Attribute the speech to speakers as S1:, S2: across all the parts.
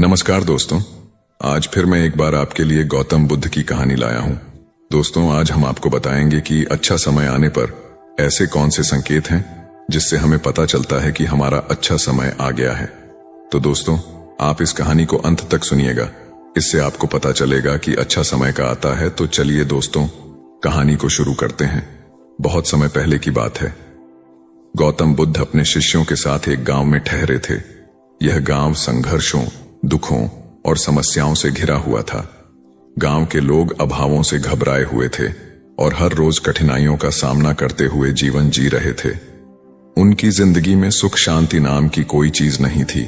S1: नमस्कार दोस्तों, आज फिर मैं एक बार आपके लिए गौतम बुद्ध की कहानी लाया हूं। दोस्तों, आज हम आपको बताएंगे कि अच्छा समय आने पर ऐसे कौन से संकेत हैं जिससे हमें पता चलता है कि हमारा अच्छा समय आ गया है। तो दोस्तों, आप इस कहानी को अंत तक सुनिएगा, इससे आपको पता चलेगा कि अच्छा समय का आता है। तो चलिए दोस्तों, कहानी को शुरू करते हैं। बहुत समय पहले की बात है। गौतम बुद्ध अपने शिष्यों के साथ एक गांव में ठहरे थे। यह गांव संघर्षों, दुखों और समस्याओं से घिरा हुआ था। गांव के लोग अभावों से घबराए हुए थे और हर रोज कठिनाइयों का सामना करते हुए जीवन जी रहे थे। उनकी जिंदगी में सुख शांति नाम की कोई चीज नहीं थी।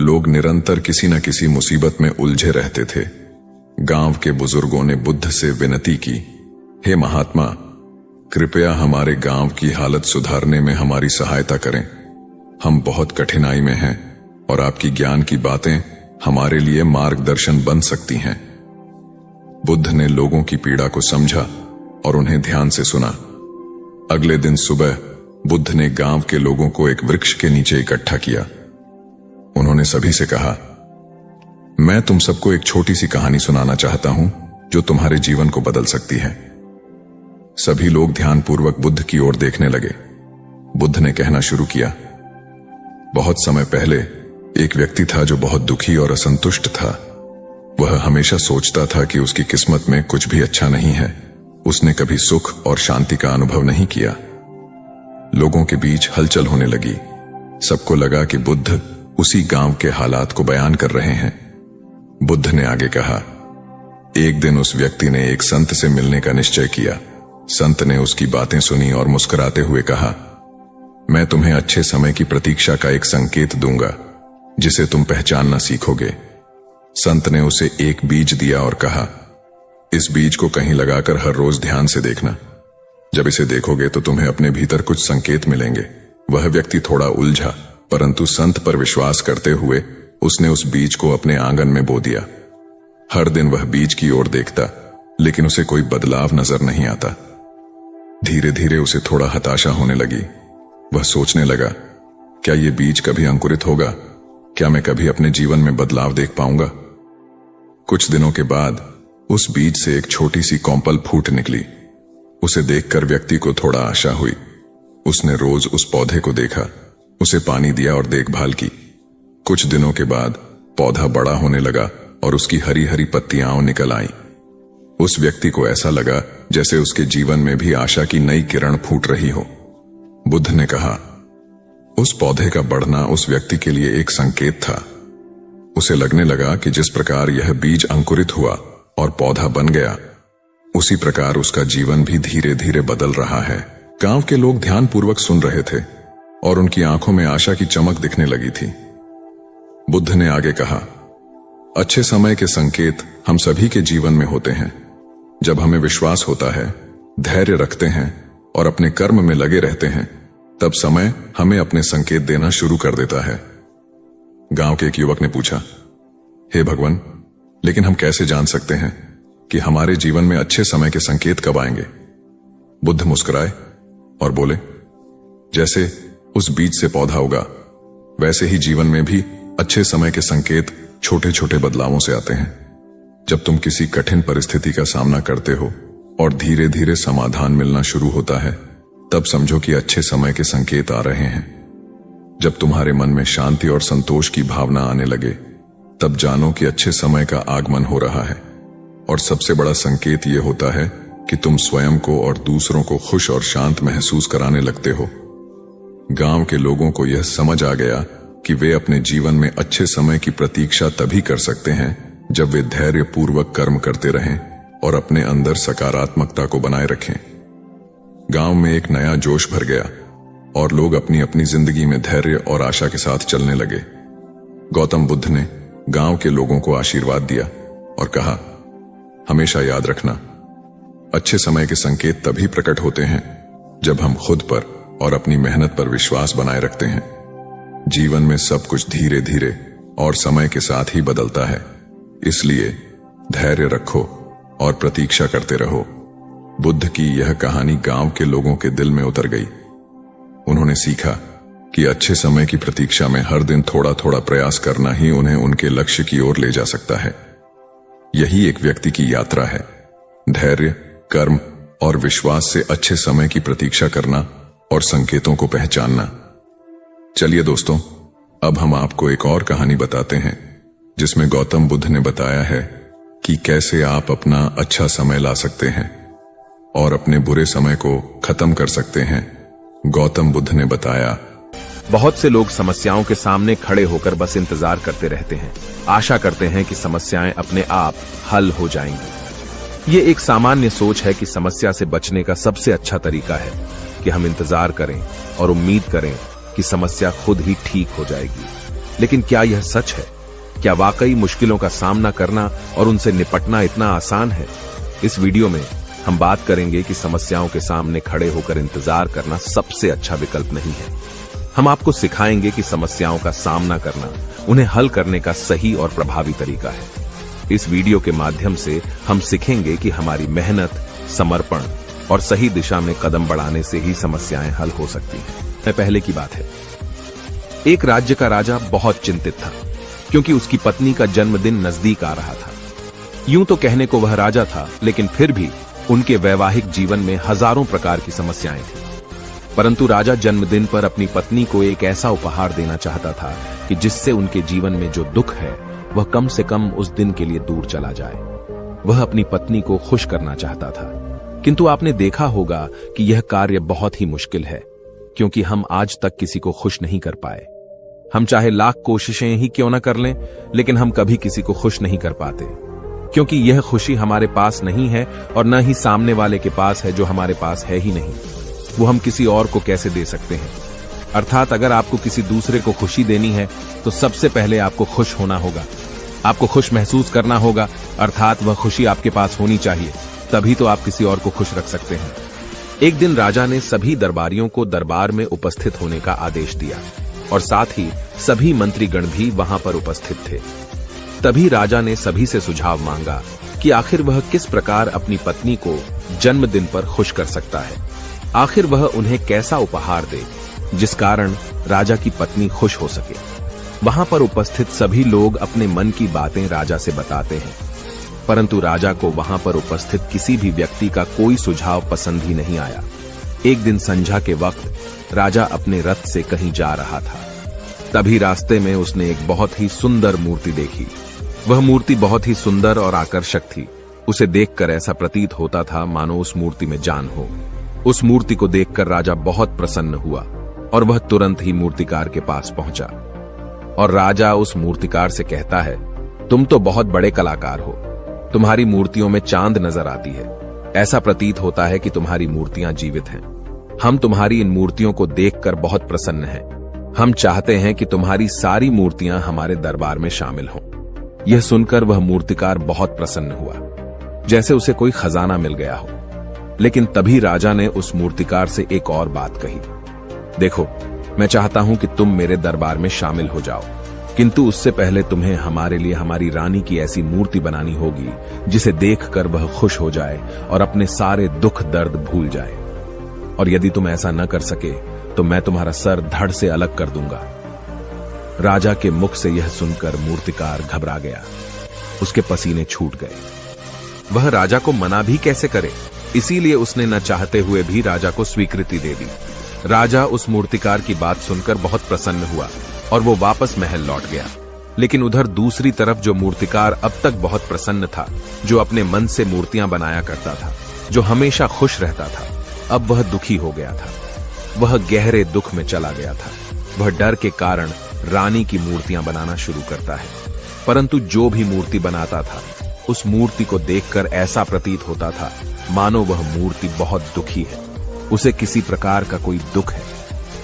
S1: लोग निरंतर किसी न किसी मुसीबत में उलझे रहते थे। गांव के बुजुर्गों ने बुद्ध से विनती की, हे महात्मा, कृपया हमारे गांव की हालत सुधारने में हमारी सहायता करें। हम बहुत कठिनाई में हैं और आपकी ज्ञान की बातें हमारे लिए मार्गदर्शन बन सकती हैं। बुद्ध ने लोगों की पीड़ा को समझा और उन्हें ध्यान से सुना। अगले दिन सुबह बुद्ध ने गांव के लोगों को एक वृक्ष के नीचे इकट्ठा किया। उन्होंने सभी से कहा, मैं तुम सबको एक छोटी सी कहानी सुनाना चाहता हूं जो तुम्हारे जीवन को बदल सकती है। सभी लोग ध्यानपूर्वक बुद्ध की ओर देखने लगे। बुद्ध ने कहना शुरू किया, बहुत समय पहले एक व्यक्ति था जो बहुत दुखी और असंतुष्ट था। वह हमेशा सोचता था कि उसकी किस्मत में कुछ भी अच्छा नहीं है। उसने कभी सुख और शांति का अनुभव नहीं किया। लोगों के बीच हलचल होने लगी। सबको लगा कि बुद्ध उसी गांव के हालात को बयान कर रहे हैं। बुद्ध ने आगे कहा, एक दिन उस व्यक्ति ने एक संत से मिलने का निश्चय किया। संत ने उसकी बातें सुनी और मुस्कुराते हुए कहा, मैं तुम्हें अच्छे समय की प्रतीक्षा का एक संकेत दूंगा जिसे तुम पहचानना सीखोगे। संत ने उसे एक बीज दिया और कहा, इस बीज को कहीं लगाकर हर रोज ध्यान से देखना। जब इसे देखोगे तो तुम्हें अपने भीतर कुछ संकेत मिलेंगे। वह व्यक्ति थोड़ा उलझा, परंतु संत पर विश्वास करते हुए उसने उस बीज को अपने आंगन में बो दिया। हर दिन वह बीज की ओर देखता, लेकिन उसे कोई बदलाव नजर नहीं आता। धीरे धीरे उसे थोड़ा हताशा होने लगी। वह सोचने लगा, क्या ये बीज कभी अंकुरित होगा? क्या मैं कभी अपने जीवन में बदलाव देख पाऊंगा? कुछ दिनों के बाद उस बीज से एक छोटी सी कौंपल फूट निकली। उसे देखकर व्यक्ति को थोड़ा आशा हुई। उसने रोज उस पौधे को देखा, उसे पानी दिया और देखभाल की। कुछ दिनों के बाद पौधा बड़ा होने लगा और उसकी हरी हरी पत्तियां निकल आईं। उस व्यक्ति को ऐसा लगा जैसे उसके जीवन में भी आशा की नई किरण फूट रही हो। बुद्ध ने कहा, उस पौधे का बढ़ना उस व्यक्ति के लिए एक संकेत था। उसे लगने लगा कि जिस प्रकार यह बीज अंकुरित हुआ और पौधा बन गया, उसी प्रकार उसका जीवन भी धीरे धीरे बदल रहा है। गांव के लोग ध्यानपूर्वक सुन रहे थे और उनकी आंखों में आशा की चमक दिखने लगी थी। बुद्ध ने आगे कहा, अच्छे समय के संकेत हम सभी के जीवन में होते हैं। जब हमें विश्वास होता है, धैर्य रखते हैं और अपने कर्म में लगे रहते हैं, तब समय हमें अपने संकेत देना शुरू कर देता है। गांव के एक युवक ने पूछा, हे भगवान, लेकिन हम कैसे जान सकते हैं कि हमारे जीवन में अच्छे समय के संकेत कब आएंगे? बुद्ध मुस्कुराए और बोले, जैसे उस बीज से पौधा उगा, वैसे ही जीवन में भी अच्छे समय के संकेत छोटे छोटे बदलावों से आते हैं। जब तुम किसी कठिन परिस्थिति का सामना करते हो और धीरे धीरे समाधान मिलना शुरू होता है, तब समझो कि अच्छे समय के संकेत आ रहे हैं। जब तुम्हारे मन में शांति और संतोष की भावना आने लगे, तब जानो कि अच्छे समय का आगमन हो रहा है। और सबसे बड़ा संकेत यह होता है कि तुम स्वयं को और दूसरों को खुश और शांत महसूस कराने लगते हो। गांव के लोगों को यह समझ आ गया कि वे अपने जीवन में अच्छे समय की प्रतीक्षा तभी कर सकते हैं जब वे धैर्य पूर्वक कर्म करते रहें और अपने अंदर सकारात्मकता को बनाए रखें। गांव में एक नया जोश भर गया और लोग अपनी अपनी जिंदगी में धैर्य और आशा के साथ चलने लगे। गौतम बुद्ध ने गांव के लोगों को आशीर्वाद दिया और कहा, हमेशा याद रखना, अच्छे समय के संकेत तभी प्रकट होते हैं जब हम खुद पर और अपनी मेहनत पर विश्वास बनाए रखते हैं। जीवन में सब कुछ धीरे धीरे और समय के साथ ही बदलता है, इसलिए धैर्य रखो और प्रतीक्षा करते रहो। बुद्ध की यह कहानी गांव के लोगों के दिल में उतर गई। उन्होंने सीखा कि अच्छे समय की प्रतीक्षा में हर दिन थोड़ा थोड़ा प्रयास करना ही उन्हें उनके लक्ष्य की ओर ले जा सकता है। यही एक व्यक्ति की यात्रा है, धैर्य, कर्म और विश्वास से अच्छे समय की प्रतीक्षा करना और संकेतों को पहचानना। चलिए दोस्तों, अब हम आपको एक और कहानी बताते हैं जिसमें गौतम बुद्ध ने बताया है कि कैसे आप अपना अच्छा समय ला सकते हैं और अपने बुरे समय को खत्म कर सकते हैं। गौतम बुद्ध ने बताया,
S2: बहुत से लोग समस्याओं के सामने खड़े होकर बस इंतजार करते रहते हैं, आशा करते हैं कि समस्याएं अपने आप हल हो जाएंगी। ये एक सामान्य सोच है कि समस्या से बचने का सबसे अच्छा तरीका है कि हम इंतजार करें और उम्मीद करें कि समस्या खुद ही ठीक हो जाएगी। लेकिन क्या यह सच है? क्या वाकई मुश्किलों का सामना करना और उनसे निपटना इतना आसान है? इस वीडियो में हम बात करेंगे कि समस्याओं के सामने खड़े होकर इंतजार करना सबसे अच्छा विकल्प नहीं है। हम आपको सिखाएंगे कि समस्याओं का सामना करना उन्हें हल करने का सही और प्रभावी तरीका है। इस वीडियो के माध्यम से हम सीखेंगे कि हमारी मेहनत, समर्पण और सही दिशा में कदम बढ़ाने से ही समस्याएं हल हो सकती हैं। पहले की बात है, एक राज्य का राजा बहुत चिंतित था क्योंकि उसकी पत्नी का जन्मदिन नजदीक आ रहा था। यूं तो कहने को वह राजा था, लेकिन फिर भी उनके वैवाहिक जीवन में हजारों प्रकार की समस्याएं थी। परंतु राजा जन्मदिन पर अपनी पत्नी को एक ऐसा उपहार देना चाहता था कि जिससे उनके जीवन में जो दुख है वह कम से कम उस दिन के लिए दूर चला जाए। वह अपनी पत्नी को खुश करना चाहता था, किंतु आपने देखा होगा कि यह कार्य बहुत ही मुश्किल है, क्योंकि हम आज तक किसी को खुश नहीं कर पाए। हम चाहे लाख कोशिशें ही क्यों न कर लें, लेकिन हम कभी किसी को खुश नहीं कर पाते, क्योंकि यह खुशी हमारे पास नहीं है और न ही सामने वाले के पास है जो हमारे पास है ही नहीं। वो हम किसी और को कैसे दे सकते हैं? अर्थात अगर आपको किसी दूसरे को खुशी देनी है तो सबसे पहले आपको खुश होना होगा, आपको खुश महसूस करना होगा, अर्थात वह खुशी आपके पास होनी चाहिए, तभी तो आप किसी और को खुश रख सकते हैं। एक दिन राजा ने सभी दरबारियों को दरबार में उपस्थित होने का आदेश दिया और साथ ही सभी मंत्रीगण भी वहां पर उपस्थित थे। तभी राजा ने सभी से सुझाव मांगा कि आखिर वह किस प्रकार अपनी पत्नी को जन्मदिन पर खुश कर सकता है। आखिर वह उन्हें कैसा उपहार दे जिस कारण राजा की पत्नी खुश हो सके। वहां पर उपस्थित सभी लोग अपने मन की बातें राजा से बताते हैं, परंतु राजा को वहां पर उपस्थित किसी भी व्यक्ति का कोई सुझाव पसंद ही नहीं आया। एक दिन संध्या के वक्त राजा अपने रथ से कहीं जा रहा था। तभी रास्ते में उसने एक बहुत ही सुंदर मूर्ति देखी। वह मूर्ति बहुत ही सुंदर और आकर्षक थी। उसे देखकर ऐसा प्रतीत होता था मानो उस मूर्ति में जान हो। उस मूर्ति को देखकर राजा बहुत प्रसन्न हुआ और वह तुरंत ही मूर्तिकार के पास पहुंचा और राजा उस मूर्तिकार से कहता है, तुम तो बहुत बड़े कलाकार हो, तुम्हारी मूर्तियों में चांद नजर आती है, ऐसा प्रतीत होता है कि तुम्हारी मूर्तियां जीवित हैं। हम तुम्हारी इन मूर्तियों को देखकर बहुत प्रसन्न हैं। हम चाहते हैं कि तुम्हारी सारी मूर्तियां हमारे दरबार में शामिल हों। यह सुनकर वह मूर्तिकार बहुत प्रसन्न हुआ, जैसे उसे कोई खजाना मिल गया हो। लेकिन तभी राजा ने उस मूर्तिकार से एक और बात कही, देखो, मैं चाहता हूं कि तुम मेरे दरबार में शामिल हो जाओ, किंतु उससे पहले तुम्हें हमारे लिए हमारी रानी की ऐसी मूर्ति बनानी होगी जिसे देखकर वह खुश हो जाए और अपने सारे दुख दर्द भूल जाए। और यदि तुम ऐसा न कर सके तो मैं तुम्हारा सर धड़ से अलग कर दूंगा। राजा के मुख से यह सुनकर मूर्तिकार घबरा गया, उसके पसीने छूट गए। वह राजा को मना भी कैसे करे, इसीलिए उसने न चाहते हुए भी राजा को स्वीकृति दे दी। राजा उस मूर्तिकार की बात सुनकर बहुत प्रसन्न हुआ और वो वापस महल लौट गया। लेकिन उधर दूसरी तरफ जो मूर्तिकार अब तक बहुत प्रसन्न था, जो अपने मन से मूर्तियां बनाया करता था, जो हमेशा खुश रहता था, अब वह दुखी हो गया था। वह गहरे दुख में चला गया था। वह डर के कारण रानी की मूर्तियां बनाना शुरू करता है, परंतु जो भी मूर्ति बनाता था उस मूर्ति को देखकर ऐसा प्रतीत होता था मानो वह मूर्ति बहुत दुखी है, उसे किसी प्रकार का कोई दुख है।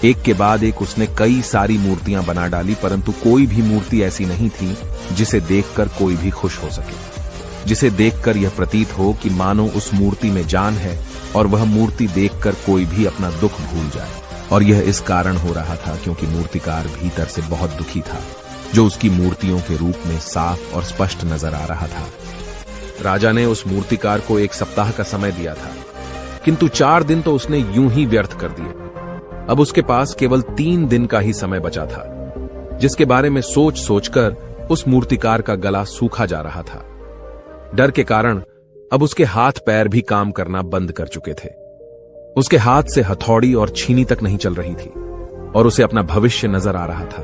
S2: एक के बाद एक उसने कई सारी मूर्तियां बना डाली, परंतु कोई भी मूर्ति ऐसी नहीं थी जिसे देखकर कोई भी खुश हो सके, जिसे देखकर यह प्रतीत हो कि मानो उस मूर्ति में जान है और वह मूर्ति देखकर कोई भी अपना दुख भूल जाए। और यह इस कारण हो रहा था क्योंकि मूर्तिकार भीतर से बहुत दुखी था, जो उसकी मूर्तियों के रूप में साफ और स्पष्ट नजर आ रहा था। राजा ने उस मूर्तिकार को 1 सप्ताह का समय दिया था, किंतु 4 दिन तो उसने यूं ही व्यर्थ कर दिए। अब उसके पास केवल 3 दिन का ही समय बचा था, जिसके बारे में सोच सोचकर उस मूर्तिकार का गला सूखा जा रहा था। डर के कारण अब उसके हाथ पैर भी काम करना बंद कर चुके थे। उसके हाथ से हथौड़ी और छीनी तक नहीं चल रही थी और उसे अपना भविष्य नजर आ रहा था।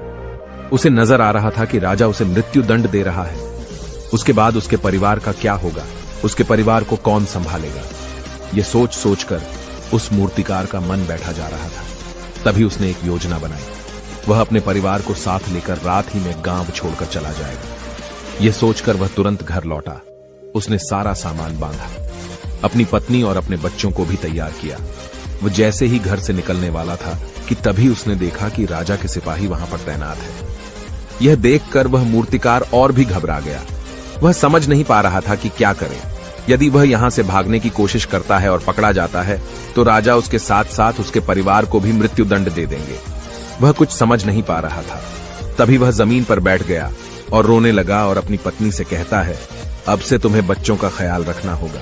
S2: उसे नजर आ रहा था कि राजा उसे मृत्यु दंड दे रहा है। उसके बाद उसके परिवार का क्या होगा, उसके परिवार को कौन संभालेगा। यह सोच सोचकर उस मूर्तिकार का मन बैठा जा रहा था। तभी उसने एक योजना बनाई। वह अपने परिवार को साथ लेकर रात ही में गांव छोड़कर चला जाएगा। यह सोचकर वह तुरंत घर लौटा। उसने सारा सामान बांधा, अपनी पत्नी और अपने बच्चों को भी तैयार किया। वह जैसे ही घर से निकलने वाला था कि तभी उसने देखा कि राजा के सिपाही वहां पर तैनात है। यह देखकर वह मूर्तिकार और भी घबरा गया। वह समझ नहीं पा रहा था कि क्या करे। यदि वह यहां से भागने की कोशिश करता है और पकड़ा जाता है तो राजा उसके साथ साथ उसके परिवार को भी मृत्यु दंड दे देंगे। वह कुछ समझ नहीं पा रहा था। तभी वह जमीन पर बैठ गया और रोने लगा और अपनी पत्नी से कहता है, अब से तुम्हें बच्चों का ख्याल रखना होगा।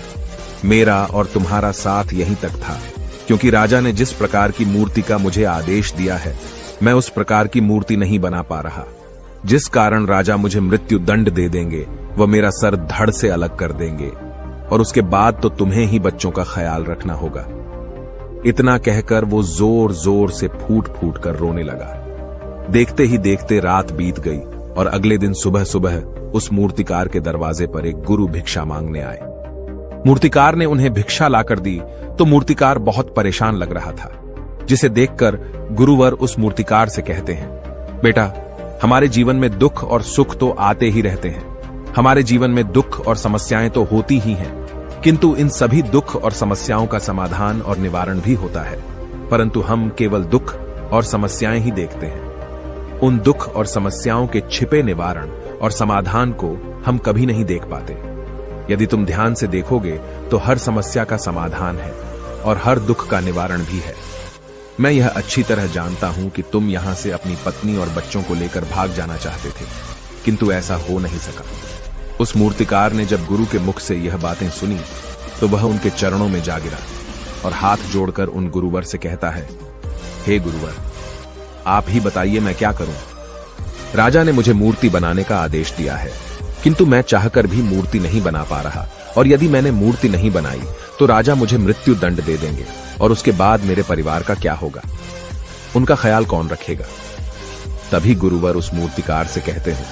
S2: मेरा और तुम्हारा साथ यहीं तक था, क्योंकि राजा ने जिस प्रकार की मूर्ति का मुझे आदेश दिया है, मैं उस प्रकार की मूर्ति नहीं बना पा रहा। जिस कारण राजा मुझे मृत्यु दंड दे देंगे, वह मेरा सर धड़ से अलग कर देंगे और उसके बाद तो तुम्हें ही बच्चों का ख्याल रखना होगा। इतना कहकर वो जोर जोर से फूट फूट कर रोने लगा। देखते ही देखते रात बीत गई और अगले दिन सुबह सुबह उस मूर्तिकार के दरवाजे पर एक गुरु भिक्षा मांगने आए। मूर्तिकार ने उन्हें भिक्षा लाकर दी तो मूर्तिकार बहुत परेशान लग रहा था, जिसे देखकर गुरुवर उस मूर्तिकार से कहते हैं, बेटा, हमारे जीवन में दुख और सुख तो आते ही रहते हैं। हमारे जीवन में दुख और समस्याएं तो होती ही हैं, किंतु इन सभी दुख और समस्याओं का समाधान और निवारण भी होता है, परंतु हम केवल दुख और समस्याएं ही देखते हैं। उन दुख और समस्याओं के छिपे निवारण और समाधान को हम कभी नहीं देख पाते। यदि तुम ध्यान से देखोगे तो हर समस्या का समाधान है और हर दुख का निवारण भी है। मैं यह अच्छी तरह जानता हूं कि तुम यहां से अपनी पत्नी और बच्चों को लेकर भाग जाना चाहते थे, किंतु ऐसा हो नहीं सका। उस मूर्तिकार ने जब गुरु के मुख से यह बातें सुनी तो वह उनके चरणों में जा गिरा और हाथ जोड़कर उन गुरुवर से कहता है, हे गुरुवर, आप ही बताइए मैं क्या करूं। राजा ने मुझे मूर्ति बनाने का आदेश दिया है, किंतु मैं चाहकर भी मूर्ति नहीं बना पा रहा, और यदि मैंने मूर्ति नहीं बनाई तो राजा मुझे मृत्यु दंड दे देंगे और उसके बाद मेरे परिवार का क्या होगा, उनका ख्याल कौन रखेगा। तभी गुरुवर उस मूर्तिकार से कहते हैं,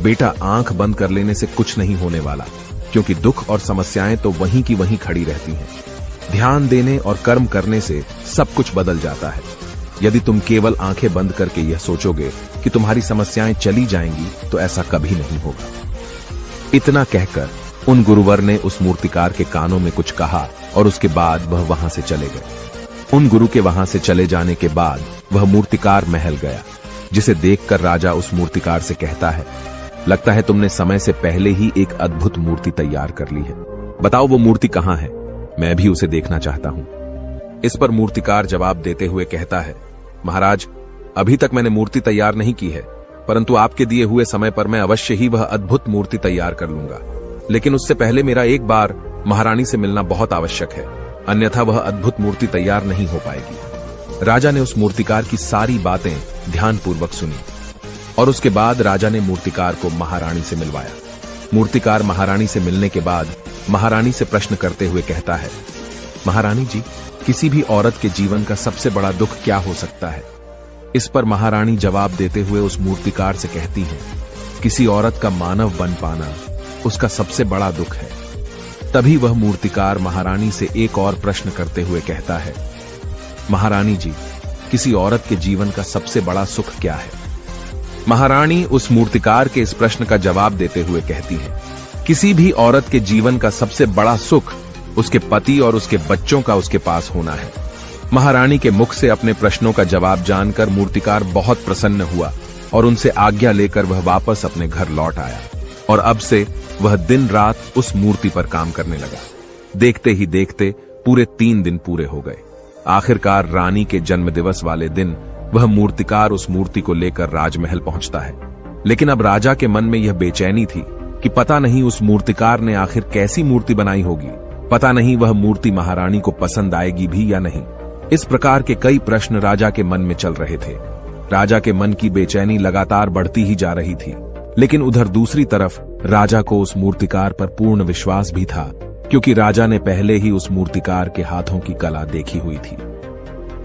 S2: बेटा, आंख बंद कर लेने से कुछ नहीं होने वाला, क्योंकि दुख और समस्याएं तो वहीं की वहीं खड़ी रहती हैं। ध्यान देने और कर्म करने से सब कुछ बदल जाता है। यदि तुम केवल आंखें बंद करके यह सोचोगे कि तुम्हारी समस्याएं चली जाएंगी तो ऐसा कभी नहीं होगा। इतना कहकर उन गुरुवर ने उस मूर्तिकार के कानों में कुछ कहा और उसके बाद वह वहां से चले गए। उन गुरु के वहां से चले जाने के बाद वह मूर्तिकार महल गया, जिसे देखकर राजा उस मूर्तिकार से कहता है, लगता है तुमने समय से पहले ही एक अद्भुत मूर्ति तैयार कर ली है। बताओ वो मूर्ति कहां है, मैं भी उसे देखना चाहता हूं। इस पर मूर्तिकार जवाब देते हुए कहता है, महाराज, अभी तक मैंने मूर्ति तैयार नहीं की है, परंतु आपके दिए हुए समय पर मैं अवश्य ही वह अद्भुत मूर्ति तैयार कर लूंगा। लेकिन उससे पहले मेरा एक बार महारानी से मिलना बहुत आवश्यक है, अन्यथा वह अद्भुत मूर्ति तैयार नहीं हो पाएगी। राजा ने उस मूर्तिकार की सारी बातें ध्यानपूर्वक सुनी और उसके बाद राजा ने मूर्तिकार को महारानी से मिलवाया। मूर्तिकार महारानी से मिलने के बाद महारानी से प्रश्न करते हुए कहता है, महारानी जी, किसी भी औरत के जीवन का सबसे बड़ा दुख क्या हो सकता है। इस पर महारानी जवाब देते हुए उस मूर्तिकार से कहती है, किसी औरत का मानव बन पाना उसका सबसे बड़ा दुख है। तभी वह मूर्तिकार महारानी से एक और प्रश्न करते हुए कहता है, महारानी जी, किसी औरत के जीवन का सबसे बड़ा सुख क्या है। महारानी उस मूर्तिकार के इस प्रश्न का जवाब देते हुए कहती है, किसी भी औरत के जीवन का सबसे बड़ा सुख उसके पति और उसके बच्चों का उसके पास होना है। महारानी के मुख से अपने प्रश्नों का जवाब जानकर मूर्तिकार बहुत प्रसन्न हुआ और उनसे आज्ञा लेकर वह वापस अपने घर लौट आया और अब से वह दिन रात उस मूर्ति पर काम करने लगा। देखते ही देखते पूरे 3 दिन पूरे हो गए। आखिरकार रानी के जन्मदिवस वाले दिन वह मूर्तिकार उस मूर्ति को लेकर राजमहल पहुंचता है। लेकिन अब राजा के मन में यह बेचैनी थी कि पता नहीं उस मूर्तिकार ने आखिर कैसी मूर्ति बनाई होगी, पता नहीं वह मूर्ति महारानी को पसंद आएगी भी या नहीं। इस प्रकार के कई प्रश्न राजा के मन में चल रहे थे। राजा के मन की बेचैनी लगातार बढ़ती ही जा रही थी, लेकिन उधर दूसरी तरफ राजा को उस मूर्तिकार पर पूर्ण विश्वास भी था, क्योंकि राजा ने पहले ही उस मूर्तिकार के हाथों की कला देखी हुई थी।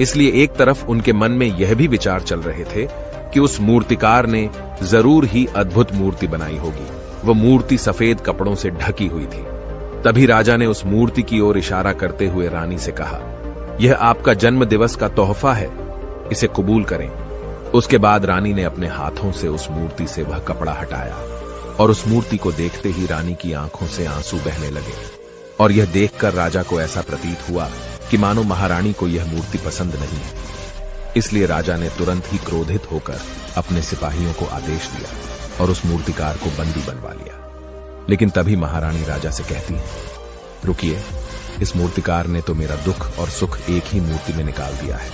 S2: इसलिए एक तरफ उनके मन में यह भी विचार चल रहे थे कि उस मूर्तिकार ने जरूर ही अद्भुत मूर्ति बनाई होगी। वह मूर्ति सफेद कपड़ों से ढकी हुई थी। तभी राजा ने उस मूर्ति की ओर इशारा करते हुए रानी से कहा, यह आपका जन्म दिवस का तोहफा है, इसे कबूल करें। उसके बाद रानी ने अपने हाथों से उस मूर्ति से वह कपड़ा हटाया और उस मूर्ति को देखते ही रानी की आंखों से आंसू बहने लगे। और यह देखकर राजा को ऐसा प्रतीत हुआ कि मानो महारानी को यह मूर्ति पसंद नहीं है। इसलिए राजा ने तुरंत ही क्रोधित होकर अपने सिपाहियों को आदेश दिया और उस मूर्तिकार को बंदी बनवा लिया। लेकिन तभी महारानी राजा से कहती है, रुकिए, इस मूर्तिकार ने तो मेरा दुख और सुख एक ही मूर्ति में निकाल दिया है।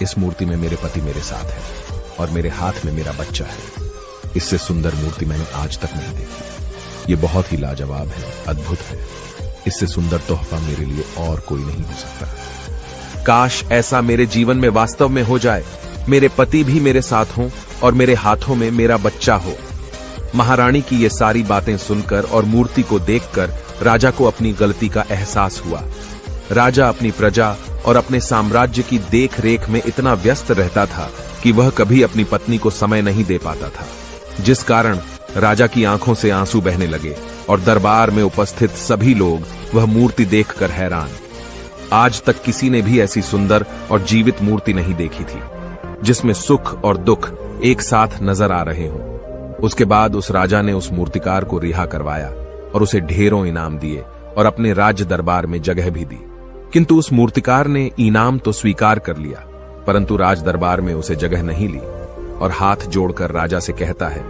S2: इस मूर्ति में मेरे पति मेरे साथ है और मेरे हाथ में मेरा बच्चा है। इससे सुंदर मूर्ति मैंने आज तक नहीं देखी। ये बहुत ही लाजवाब है, अद्भुत है। इससे सुंदर तोहफा मेरे लिए और कोई नहीं हो सकता। काश ऐसा मेरे जीवन में वास्तव में हो जाए, मेरे पति भी मेरे साथ हों और मेरे हाथों में मेरा बच्चा हो। महारानी की ये सारी बातें सुनकर और मूर्ति को देखकर राजा को अपनी गलती का एहसास हुआ। राजा अपनी प्रजा और अपने साम्राज्य की देख रेख में इतना व्यस्त रहता था कि वह कभी अपनी पत्नी को समय नहीं दे पाता था, जिस कारण राजा की आंखों से आंसू बहने लगे और दरबार में उपस्थित सभी लोग वह मूर्ति देखकर हैरान। आज तक किसी ने भी ऐसी सुंदर और जीवित मूर्ति नहीं देखी थी, जिसमें सुख और दुख एक साथ नजर आ रहे हों। उसके बाद उस राजा ने उस मूर्तिकार को रिहा करवाया और उसे ढेरों इनाम दिए और अपने राज्य दरबार में जगह भी दी। किंतु उस मूर्तिकार ने इनाम तो स्वीकार कर लिया, परंतु राज दरबार में उसे जगह नहीं ली और हाथ जोड़कर राजा से कहता है,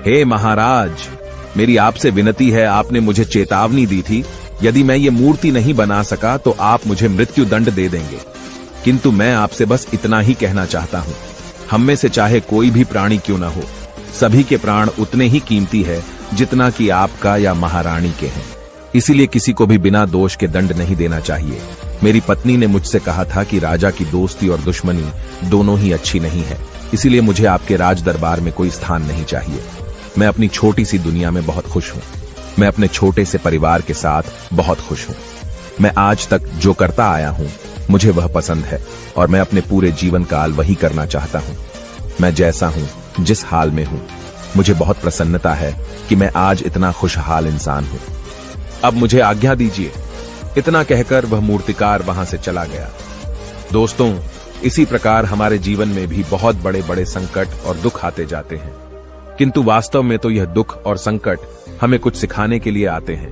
S2: हे महाराज, मेरी आपसे विनती है, आपने मुझे चेतावनी दी थी, यदि मैं ये मूर्ति नहीं बना सका तो आप मुझे मृत्यु दंड दे देंगे। किंतु मैं आपसे बस इतना ही कहना चाहता हूं, हम में से चाहे कोई भी प्राणी क्यों न हो, सभी के प्राण उतने ही कीमती है जितना कि आपका या महारानी के हैं। इसीलिए किसी को भी बिना दोष के दंड नहीं देना चाहिए। मेरी पत्नी ने मुझसे कहा था कि राजा की दोस्ती और दुश्मनी दोनों ही अच्छी नहीं है, इसीलिए मुझे आपके राज दरबार में कोई स्थान नहीं चाहिए। मैं अपनी छोटी सी दुनिया में बहुत खुश हूँ। मैं अपने छोटे से परिवार के साथ बहुत खुश हूँ। मैं आज तक जो करता आया हूँ मुझे वह पसंद है और मैं अपने पूरे जीवन काल वही करना चाहता हूँ। मैं जैसा हूँ, जिस हाल में हूँ, मुझे बहुत प्रसन्नता है कि मैं आज इतना खुशहाल इंसान हूँ। अब मुझे आज्ञा दीजिए। इतना कहकर वह मूर्तिकार वहां से चला गया। दोस्तों, इसी प्रकार हमारे जीवन में भी बहुत बड़े बड़े संकट और दुख आते जाते हैं, किंतु वास्तव में तो यह दुख और संकट हमें कुछ सिखाने के लिए आते हैं,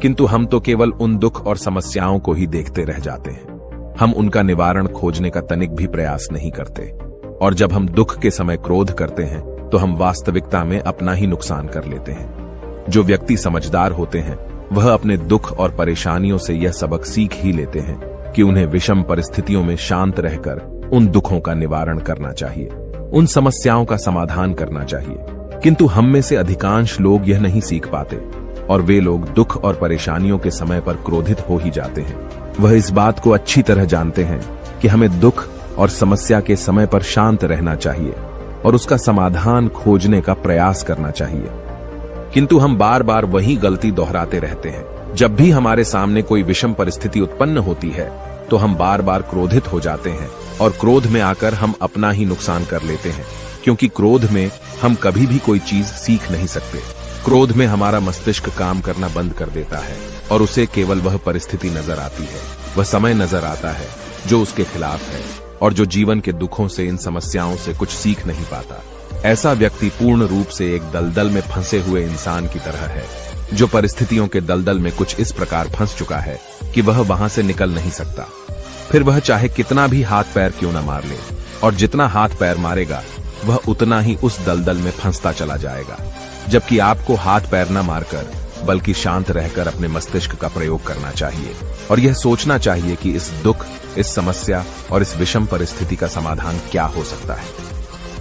S2: किंतु हम तो केवल उन दुख और समस्याओं को ही देखते रह जाते हैं। हम उनका निवारण खोजने का तनिक भी प्रयास नहीं करते, और जब हम दुख के समय क्रोध करते हैं तो हम वास्तविकता में अपना ही नुकसान कर लेते हैं। जो व्यक्ति समझदार होते हैं वह अपने दुख और परेशानियों से यह सबक सीख ही लेते हैं कि उन्हें विषम परिस्थितियों में शांत रहकर उन दुखों का निवारण करना चाहिए, उन समस्याओं का समाधान करना चाहिए। किंतु हम में से अधिकांश लोग यह नहीं सीख पाते और वे लोग दुख और परेशानियों के समय पर क्रोधित हो ही जाते हैं। वह इस बात को अच्छी तरह जानते हैं कि हमें दुख और समस्या के समय पर शांत रहना चाहिए और उसका समाधान खोजने का प्रयास करना चाहिए, किंतु हम बार बार वही गलती दोहराते रहते हैं। जब भी हमारे सामने कोई विषम परिस्थिति उत्पन्न होती है तो हम बार बार क्रोधित हो जाते हैं और क्रोध में आकर हम अपना ही नुकसान कर लेते हैं, क्योंकि क्रोध में हम कभी भी कोई चीज सीख नहीं सकते। क्रोध में हमारा मस्तिष्क काम करना बंद कर देता है और उसे केवल वह परिस्थिति नजर आती है, वह समय नजर आता है जो उसके खिलाफ है और जो जीवन के दुखों से, इन समस्याओं से कुछ सीख नहीं पाता। ऐसा व्यक्ति पूर्ण रूप से एक दलदल में फंसे हुए इंसान की तरह है, जो परिस्थितियों के दलदल में कुछ इस प्रकार फंस चुका है कि वह वहां से निकल नहीं सकता। फिर वह चाहे कितना भी हाथ पैर क्यों न मार ले, और जितना हाथ पैर मारेगा वह उतना ही उस दलदल में फंसता चला जाएगा। जबकि आपको हाथ पैर न मारकर बल्कि शांत रहकर अपने मस्तिष्क का प्रयोग करना चाहिए और यह सोचना चाहिए कि इस दुख, इस समस्या और इस विषम परिस्थिति का समाधान क्या हो सकता है।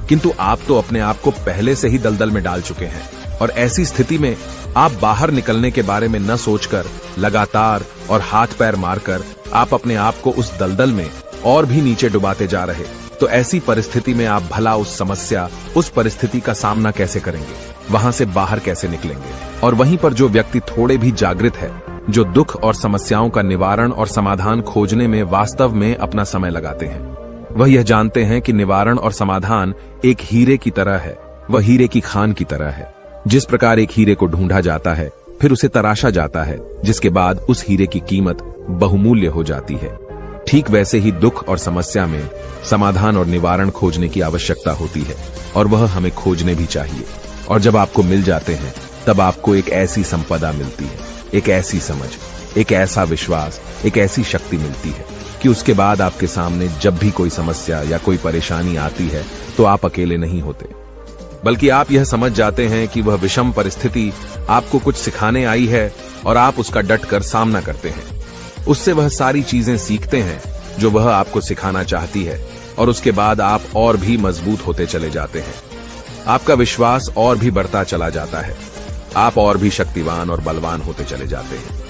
S2: किंतु आप तो अपने आप को पहले से ही दलदल में डाल चुके हैं और ऐसी स्थिति में आप बाहर निकलने के बारे में न सोचकर लगातार और हाथ पैर मारकर आप अपने आप को उस दलदल में और भी नीचे डुबाते जा रहे, तो ऐसी परिस्थिति में आप भला उस समस्या, उस परिस्थिति का सामना कैसे करेंगे, वहां से बाहर कैसे निकलेंगे। और वहीं पर जो व्यक्ति थोड़े भी जागृत है, जो दुख और समस्याओं का निवारण और समाधान खोजने में वास्तव में अपना समय लगाते हैं, वह यह जानते हैं कि निवारण और समाधान एक हीरे की तरह है, वह हीरे की खान की तरह है। जिस प्रकार एक हीरे को ढूंढा जाता है, फिर उसे तराशा जाता है, जिसके बाद उस हीरे की कीमत बहुमूल्य हो जाती है, ठीक वैसे ही दुख और समस्या में समाधान और निवारण खोजने की आवश्यकता होती है, और वह हमें खोजने भी चाहिए। और जब आपको मिल जाते हैं, तब आपको एक ऐसी संपदा मिलती है, एक ऐसी समझ, एक ऐसा विश्वास, एक ऐसी शक्ति मिलती है कि उसके बाद आपके सामने जब भी कोई समस्या या कोई परेशानी आती है, तो आप अकेले नहीं होते, बल्कि आप यह समझ जाते हैं कि वह विषम परिस्थिति आपको कुछ सिखाने आई है और आप उसका डट कर सामना करते हैं। उससे वह सारी चीजें सीखते हैं जो वह आपको सिखाना चाहती है, और उसके बाद आप और भी मजबूत होते चले जाते हैं। आपका विश्वास और भी बढ़ता चला जाता है, आप और भी शक्तिवान और बलवान होते चले जाते हैं।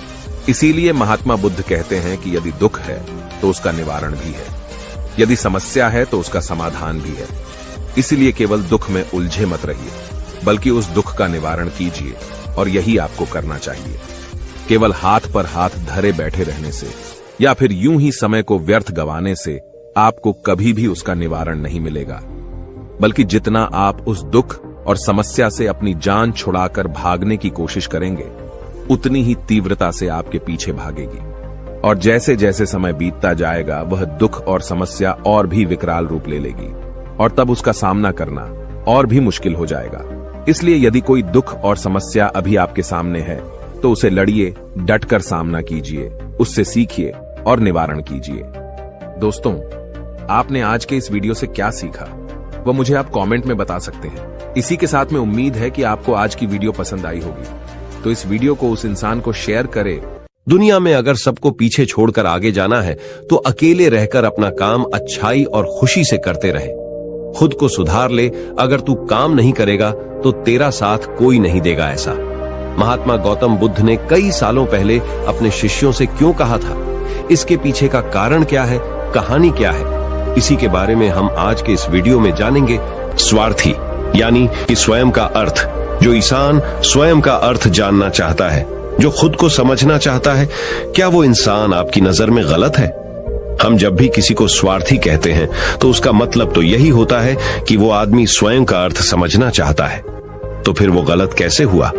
S2: इसीलिए महात्मा बुद्ध कहते हैं कि यदि दुख है तो उसका निवारण भी है, यदि समस्या है तो उसका समाधान भी है। इसलिए केवल दुख में उलझे मत रहिए, बल्कि उस दुख का निवारण कीजिए, और यही आपको करना चाहिए। केवल हाथ पर हाथ धरे बैठे रहने से या फिर यूं ही समय को व्यर्थ गंवाने से आपको कभी भी उसका निवारण नहीं मिलेगा, बल्कि जितना आप उस दुख और समस्या से अपनी जान छुड़ाकर भागने की कोशिश करेंगे, उतनी ही तीव्रता से आपके पीछे भागेगी। और जैसे जैसे समय बीतता जाएगा, वह दुख और समस्या और भी विकराल रूप ले लेगी, और तब उसका सामना करना और भी मुश्किल हो जाएगा। इसलिए यदि कोई दुख और समस्या अभी आपके सामने है, तो उसे लड़िए, डटकर सामना कीजिए, उससे सीखिए और निवारण कीजिए। दोस्तों, आपने आज के इस वीडियो से क्या सीखा, वह मुझे आप कमेंट में बता सकते हैं। इसी के साथ में उम्मीद है कि आपको आज की वीडियो पसंद आई होगी, तो इस वीडियो को उस इंसान को शेयर करें।
S3: दुनिया में अगर सबको पीछे छोड़कर आगे जाना है, तो अकेले रहकर अपना काम अच्छाई और खुशी से करते रहे। खुद को सुधार ले, अगर तू काम नहीं करेगा तो तेरा साथ कोई नहीं देगा। ऐसा महात्मा गौतम बुद्ध ने कई सालों पहले अपने शिष्यों से क्यों कहा था, इसके पीछे का कारण क्या है, कहानी क्या है, इसी के बारे में हम आज के इस वीडियो में जानेंगे। स्वार्थी यानी कि स्वयं का अर्थ। जो इंसान स्वयं का अर्थ जानना चाहता है, जो खुद को समझना चाहता है, क्या वो इंसान आपकी नजर में गलत है? हम जब भी किसी को स्वार्थी कहते हैं, तो उसका मतलब तो यही होता है कि वो आदमी स्वयं का अर्थ समझना चाहता है। तो फिर वो गलत कैसे हुआ?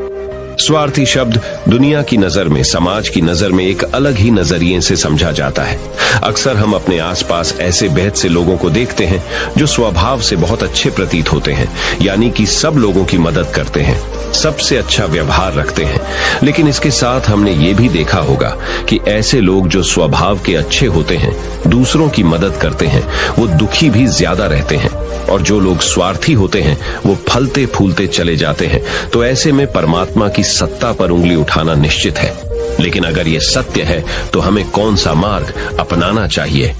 S3: स्वार्थी शब्द दुनिया की नजर में, समाज की नजर में एक अलग ही नजरिए से समझा जाता है। अक्सर हम अपने आसपास ऐसे बेहद से लोगों को देखते हैं जो स्वभाव से बहुत अच्छे प्रतीत होते हैं, यानी कि सब लोगों की मदद करते हैं, सबसे अच्छा व्यवहार रखते हैं। लेकिन इसके साथ हमने ये भी देखा होगा कि ऐसे लोग जो स्वभाव के अच्छे होते हैं, दूसरों की मदद करते हैं, वो दुखी भी ज्यादा रहते हैं। और जो लोग स्वार्थी होते हैं, वो फलते फूलते चले जाते हैं। तो ऐसे में परमात्मा की सत्ता पर उंगली उठाना निश्चित है। लेकिन अगर ये सत्य है, तो हमें कौन सा मार्ग अपनाना चाहिए?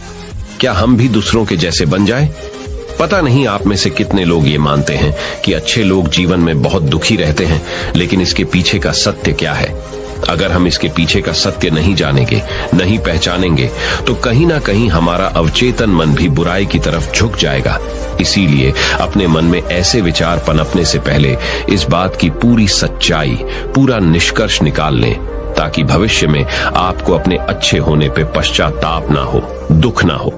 S3: क्या हम भी दूसरों के जैसे बन जाएं? पता नहीं आप में से कितने लोग ये मानते हैं कि अच्छे लोग जीवन में बहुत दुखी रहते हैं, लेकिन इसके पीछे का सत्य क्या है? अगर हम इसके पीछे का सत्य नहीं जानेंगे, नहीं पहचानेंगे, तो कहीं ना कहीं हमारा अवचेतन मन भी बुराई की तरफ झुक जाएगा। इसीलिए अपने मन में ऐसे विचार पनपने से पहले इस बात की पूरी सच्चाई, पूरा निष्कर्ष निकाल लें, ताकि भविष्य में आपको अपने अच्छे होने पे पश्चाताप ना हो, दुख ना हो।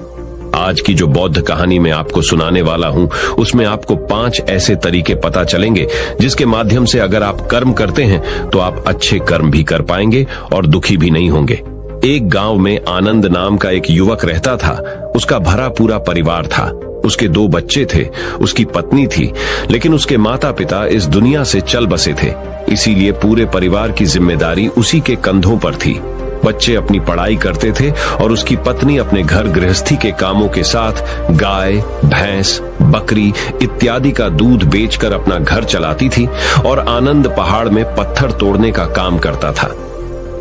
S3: आज की जो बौद्ध कहानी मैं आपको सुनाने वाला हूं, उसमें आपको 5 ऐसे तरीके पता चलेंगे जिसके माध्यम से अगर आप कर्म करते हैं तो आप अच्छे कर्म भी कर पाएंगे और दुखी भी नहीं होंगे। एक गांव में आनंद नाम का एक युवक रहता था। उसका भरा पूरा परिवार था। उसके 2 बच्चे थे, उसकी पत्नी थी, लेकिन उसके माता पिता इस दुनिया से चल बसे थे। इसीलिए पूरे परिवार की जिम्मेदारी उसी के कंधों पर थी। बच्चे अपनी पढ़ाई करते थे और उसकी पत्नी अपने घर गृहस्थी के कामों के साथ गाय, भैंस, बकरी इत्यादि का दूध बेचकर अपना घर चलाती थी। और आनंद पहाड़ में पत्थर तोड़ने का काम करता था।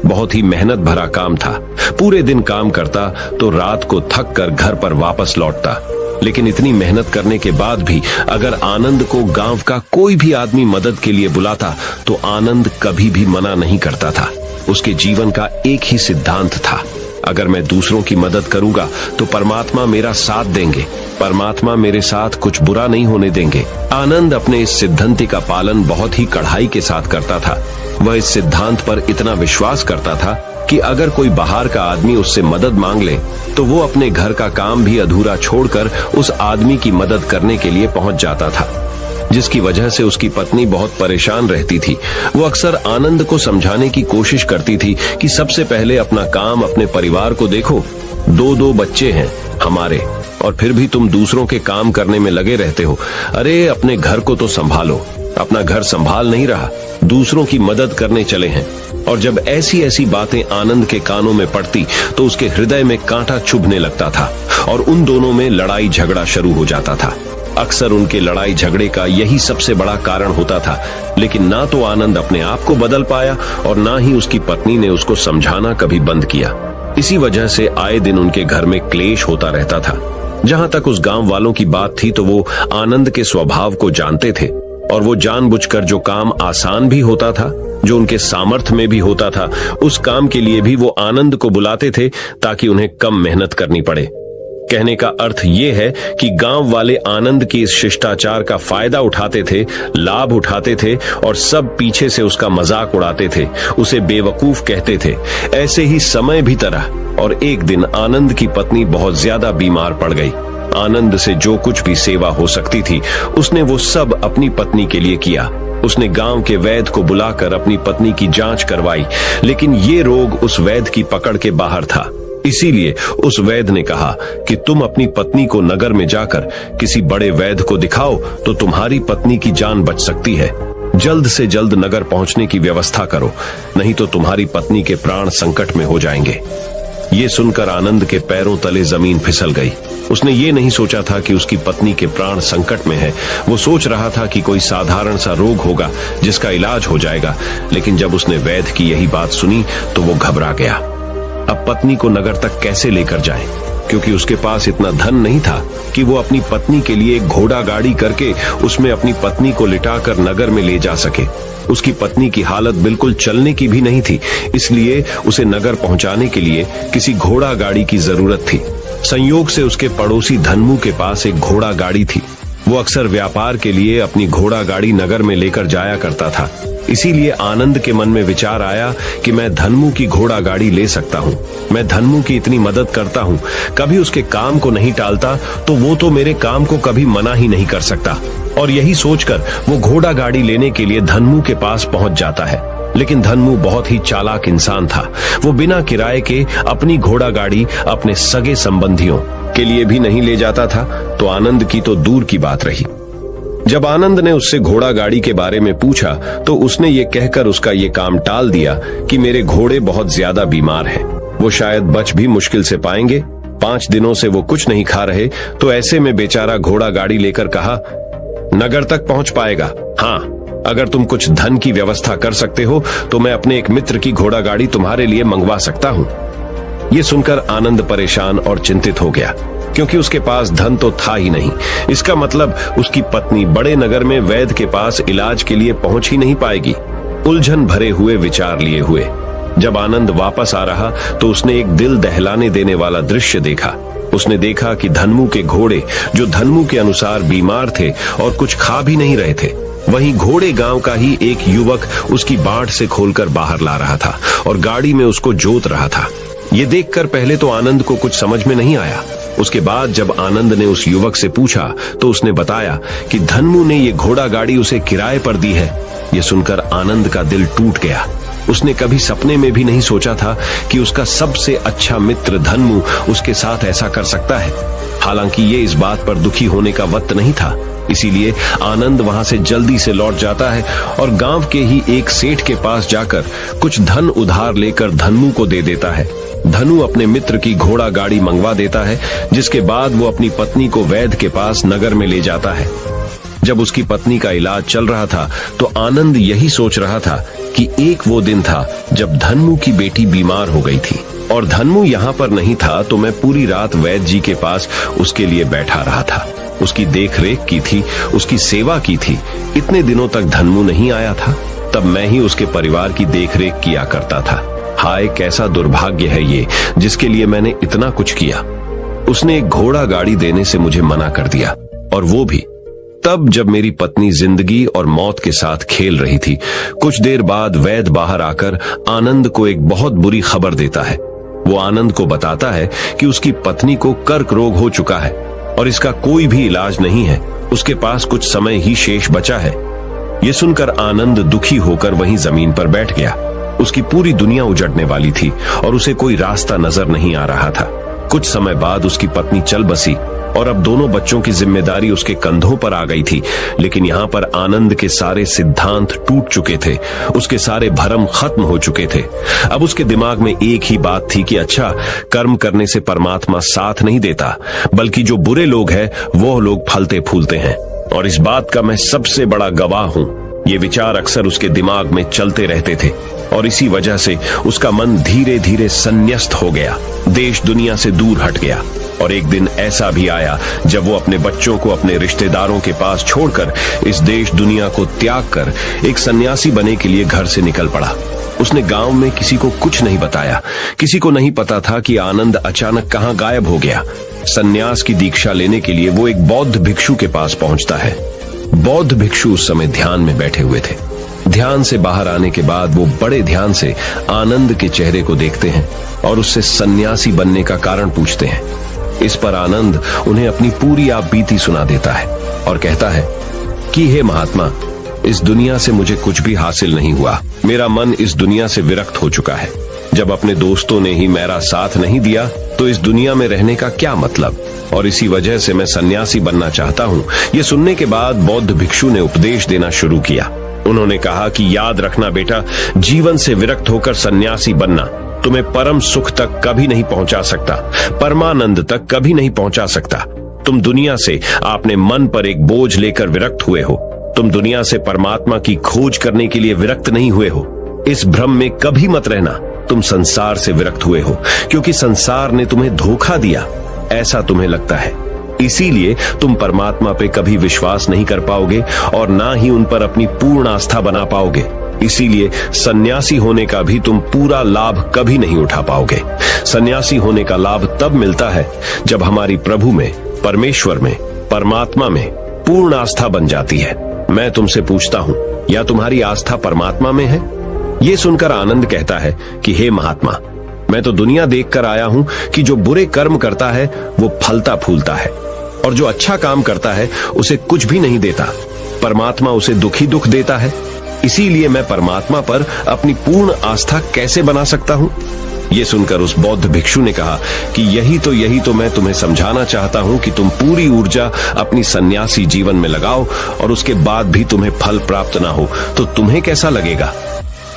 S3: बहुत ही मेहनत भरा काम था। पूरे दिन काम करता तो रात को थक कर घर पर वापस लौटता। लेकिन इतनी मेहनत करने के बाद भी अगर आनंद को गांव का कोई भी आदमी मदद के लिए बुलाता, तो आनंद कभी भी मना नहीं करता था। उसके जीवन का एक ही सिद्धांत था, अगर मैं दूसरों की मदद करूंगा तो परमात्मा मेरा साथ देंगे, परमात्मा मेरे साथ कुछ बुरा नहीं होने देंगे। आनंद अपने इस सिद्धांत का पालन बहुत ही कड़ाई के साथ करता था। वह इस सिद्धांत पर इतना विश्वास करता था कि अगर कोई बाहर का आदमी उससे मदद मांग ले तो वो अपने घर का काम भी अधूरा छोड़कर उस आदमी की मदद करने के लिए पहुंच जाता था, जिसकी वजह से उसकी पत्नी बहुत परेशान रहती थी। वो अक्सर आनंद को समझाने की कोशिश करती थी कि सबसे पहले अपना काम, अपने परिवार को देखो। 2 बच्चे हैं हमारे और फिर भी तुम दूसरों के काम करने में लगे रहते हो। अरे अपने घर को तो संभालो। अपना घर संभाल नहीं रहा, दूसरों की मदद करने चले हैं। और जब ऐसी ऐसी बातें आनंद के कानों में पड़ती तो उसके हृदय में कांटा चुभने लगता था और उन दोनों में लड़ाई झगड़ा शुरू हो जाता था। अक्सर उनके लड़ाई झगड़े का यही सबसे बड़ा कारण होता था। लेकिन ना तो आनंद अपने आप को बदल पाया और ना ही उसकी पत्नी ने उसको समझाना कभी बंद किया। इसी वजह से आए दिन उनके घर में क्लेश होता रहता था। जहां तक उस गांव वालों की बात थी तो वो आनंद के स्वभाव को जानते थे और वो जानबूझकर जो काम आसान भी होता था, जो उनके सामर्थ्य में भी होता था, उस काम के लिए भी वो आनंद को बुलाते थे ताकि उन्हें कम मेहनत करनी पड़े। कहने का अर्थ ये है कि गांव वाले आनंद की इस शिष्टाचार का फायदा उठाते थे, लाभ उठाते थे और सब पीछे से उसका मजाक उड़ाते थे, उसे बेवकूफ कहते थे। ऐसे ही समय भी तरह और एक दिन आनंद की पत्नी बहुत ज्यादा बीमार पड़ गई। आनंद से जो कुछ भी सेवा हो सकती थी उसने वो सब अपनी पत्नी के लिए किया। उसने गांव के वैद्य को बुलाकर अपनी पत्नी की जांच करवाई, लेकिन ये रोग उस वैद्य की पकड़ के बाहर था। इसीलिए उस वैद्य ने कहा कि तुम अपनी पत्नी को नगर में जाकर किसी बड़े वैद्य को दिखाओ तो तुम्हारी पत्नी की जान बच सकती है। जल्द से जल्द नगर पहुंचने की व्यवस्था करो, नहीं तो तुम्हारी पत्नी के प्राण संकट में हो जाएंगे। ये सुनकर आनंद के पैरों तले जमीन फिसल गई। उसने ये नहीं सोचा था कि उसकी पत्नी के प्राण संकट में है। वो सोच रहा था कि कोई साधारण सा रोग होगा जिसका इलाज हो जाएगा। लेकिन जब उसने वैद्य की यही बात सुनी तो वो घबरा गया। अब पत्नी को नगर तक कैसे लेकर जाए, क्योंकि उसके पास इतना धन नहीं था कि वो अपनी पत्नी के लिए एक घोड़ा गाड़ी करके उसमें अपनी पत्नी को लिटाकर नगर में ले जा सके। उसकी पत्नी की हालत बिल्कुल चलने की भी नहीं थी, इसलिए उसे नगर पहुंचाने के लिए किसी घोड़ा गाड़ी की जरूरत थी। संयोग से उसके पड़ोसी धन्मू के पास एक घोड़ा गाड़ी थी। वो अक्सर व्यापार के लिए अपनी घोड़ा गाड़ी नगर में लेकर जाया करता था। इसीलिए आनंद के मन में विचार आया कि मैं धन्मू की घोड़ा गाड़ी ले सकता हूँ। मैं धन्मू की इतनी मदद करता हूँ, कभी उसके काम को नहीं टालता, तो वो तो मेरे काम को कभी मना ही नहीं कर सकता। और यही सोचकर वो घोड़ा गाड़ी लेने के लिए धन्मू के पास पहुंच जाता है। लेकिन धन्मू बहुत ही चालाक इंसान था। वो बिना किराए के अपनी घोड़ा गाड़ी अपने सगे संबंधियों के लिए भी नहीं ले जाता था, तो आनंद की तो दूर की बात रही। जब आनंद ने उससे घोड़ा गाड़ी के बारे में पूछा तो उसने ये कहकर उसका ये काम टाल दिया कि मेरे घोड़े बहुत ज्यादा बीमार हैं, वो शायद बच भी मुश्किल से पाएंगे। 5 दिनों से वो कुछ नहीं खा रहे, तो ऐसे में बेचारा घोड़ा गाड़ी लेकर कहा, नगर तक पहुंच पाएगा। हाँ, अगर तुम कुछ धन की व्यवस्था कर सकते हो तो मैं अपने एक मित्र की घोड़ा गाड़ी तुम्हारे लिए मंगवा सकता हूँ। ये सुनकर आनंद परेशान और चिंतित हो गया, क्योंकि उसके पास धन तो था ही नहीं। इसका मतलब उसकी पत्नी बड़े नगर में वैद्य के पास इलाज के लिए पहुंच ही नहीं पाएगी। उलझन भरे हुए विचार लिए हुए जब आनंद वापस आ रहा तो उसने एक दिल दहलाने देने वाला दृश्य देखा। उसने देखा कि धन्मू के घोड़े, जो धन्मू के अनुसार बीमार थे और कुछ खा भी नहीं रहे थे, वहीं घोड़े गांव का ही एक युवक उसकी बाड़ से खोलकर बाहर ला रहा था और गाड़ी में उसको जोत रहा था। ये देखकर पहले तो आनंद को कुछ समझ में नहीं आया। उसके बाद जब आनंद ने उस युवक से पूछा तो उसने बताया कि धन्मू ने ये घोड़ा गाड़ी उसे किराए पर दी है। ये सुनकर आनंद का दिल टूट गया। उसने कभी सपने में भी नहीं सोचा था कि उसका सबसे अच्छा मित्र धन्मू उसके साथ ऐसा कर सकता है। हालांकि ये इस बात पर दुखी होने का वक्त नहीं था, इसीलिए आनंद वहां से जल्दी से लौट जाता है और गांव के ही एक सेठ के पास जाकर कुछ धन उधार लेकर धन्मू को दे देता है। धनु अपने मित्र की घोड़ा गाड़ी मंगवा देता है, जिसके बाद वो अपनी पत्नी को वैद्य के पास नगर में ले जाता है। जब उसकी पत्नी का इलाज चल रहा था तो आनंद यही सोच रहा था कि एक वो दिन था जब धन्मू की बेटी बीमार हो गई थी और धन्मू यहाँ पर नहीं था, तो मैं पूरी रात वैद्य जी के पास उसके लिए बैठा रहा था, उसकी देख रेख की थी, उसकी सेवा की थी। इतने दिनों तक धन्मू नहीं आया था, तब मैं ही उसके परिवार की देख रेख किया करता था। हाय कैसा दुर्भाग्य है ये, जिसके लिए मैंने इतना कुछ किया। उसने एक घोड़ा गाड़ी देने से मुझे मना कर दिया, और वो भी तब जब मेरी पत्नी जिंदगी और मौत के साथ खेल रही थी। कुछ देर बाद वैद्य बाहर आकर आनंद को एक बहुत बुरी खबर देता है। वो आनंद को बताता है कि उसकी पत्नी को कर्क रोग हो चुका है और इसका कोई भी इलाज नहीं है। उसके पास कुछ समय ही शेष बचा है। ये सुनकर आनंद दुखी होकर वहीं जमीन पर बैठ गया। उसकी पूरी दुनिया उजड़ने वाली थी और उसे कोई रास्ता नजर नहीं आ रहा था। कुछ समय बाद उसकी पत्नी चल बसी और अब दोनों बच्चों की जिम्मेदारी उसके कंधों पर आ गई थी। लेकिन यहाँ पर आनंद के सारे सिद्धांत टूट चुके थे, उसके सारे भरम खत्म हो चुके थे। अब उसके दिमाग में एक ही बात थी कि अच्छा, कर्म करने से परमात्मा साथ नहीं देता, बल्कि जो बुरे लोग हैं वो लोग फलते फूलते हैं, और इस बात का मैं सबसे बड़ा गवाह हूं। ये विचार अक्सर उसके दिमाग में चलते रहते थे और इसी वजह से उसका मन धीरे धीरे संन्यस्त हो गया, देश दुनिया से दूर हट गया। और एक दिन ऐसा भी आया जब वो अपने बच्चों को अपने रिश्तेदारों के पास छोड़कर इस देश दुनिया को त्याग कर एक सन्यासी बनने के लिए घर से निकल पड़ा। उसने गांव में किसी को कुछ नहीं बताया। किसी को नहीं पता था कि आनंद अचानक कहां गायब हो गया। सन्यास की दीक्षा लेने के लिए वो एक बौद्ध भिक्षु के पास पहुंचता है। बौद्ध भिक्षु उस समय ध्यान में बैठे हुए थे। ध्यान से बाहर आने के बाद वो बड़े ध्यान से आनंद के चेहरे को देखते हैं और उससे सन्यासी बनने का कारण पूछते हैं। इस पर आनंद उन्हें अपनी पूरी आप बीती सुना देता है और कहता है कि हे महात्मा, इस दुनिया से मुझे कुछ भी हासिल नहीं हुआ। मेरा मन इस दुनिया से विरक्त हो चुका है। जब अपने दोस्तों ने ही मेरा साथ नहीं दिया तो इस दुनिया में रहने का क्या मतलब, और इसी वजह से मैं सन्यासी बनना चाहता हूँ। ये सुनने के बाद बौद्ध भिक्षु ने उपदेश देना शुरू किया। उन्होंने कहा कि याद रखना बेटा, जीवन से विरक्त होकर सन्यासी बनना तुम्हें परम सुख तक कभी नहीं पहुंचा सकता, परमानंद तक कभी नहीं पहुंचा सकता। तुम दुनिया से आपने मन पर एक बोझ लेकर विरक्त हुए हो। तुम दुनिया से परमात्मा की खोज करने के लिए विरक्त नहीं हुए हो। इस भ्रम में कभी मत रहना तुम संसार से विरक्त हुए हो, क्योंकि संसार ने तुम्हें धोखा दिया, ऐसा तुम्हें लगता है। इसीलिए तुम परमात्मा पे कभी विश्वास नहीं कर पाओगे और ना ही उन पर अपनी पूर्ण आस्था बना पाओगे। इसीलिए सन्यासी होने का भी तुम पूरा लाभ कभी नहीं उठा पाओगे। सन्यासी होने का लाभ तब मिलता है जब हमारी प्रभु में, परमेश्वर में, परमात्मा में पूर्ण आस्था बन जाती है। मैं तुमसे पूछता हूँ, या तुम्हारी आस्था परमात्मा में है? ये सुनकर आनंद कहता है कि हे महात्मा, मैं तो दुनिया देखकर आया हूँ कि जो बुरे कर्म करता है वो फलता फूलता है, और जो अच्छा काम करता है उसे कुछ भी नहीं देता। परमात्मा उसे दुखी दुख देता है। इसीलिए मैं परमात्मा पर अपनी पूर्ण आस्था कैसे बना सकता हूँ? ये सुनकर उस बौद्ध भिक्षु ने कहा कि यही तो मैं तुम्हें समझाना चाहता हूँ कि तुम पूरी ऊर्जा अपनी सन्यासी जीवन में लगाओ और उसके बाद भी तुम्हें फल प्राप्त ना हो तो तुम्हें कैसा लगेगा।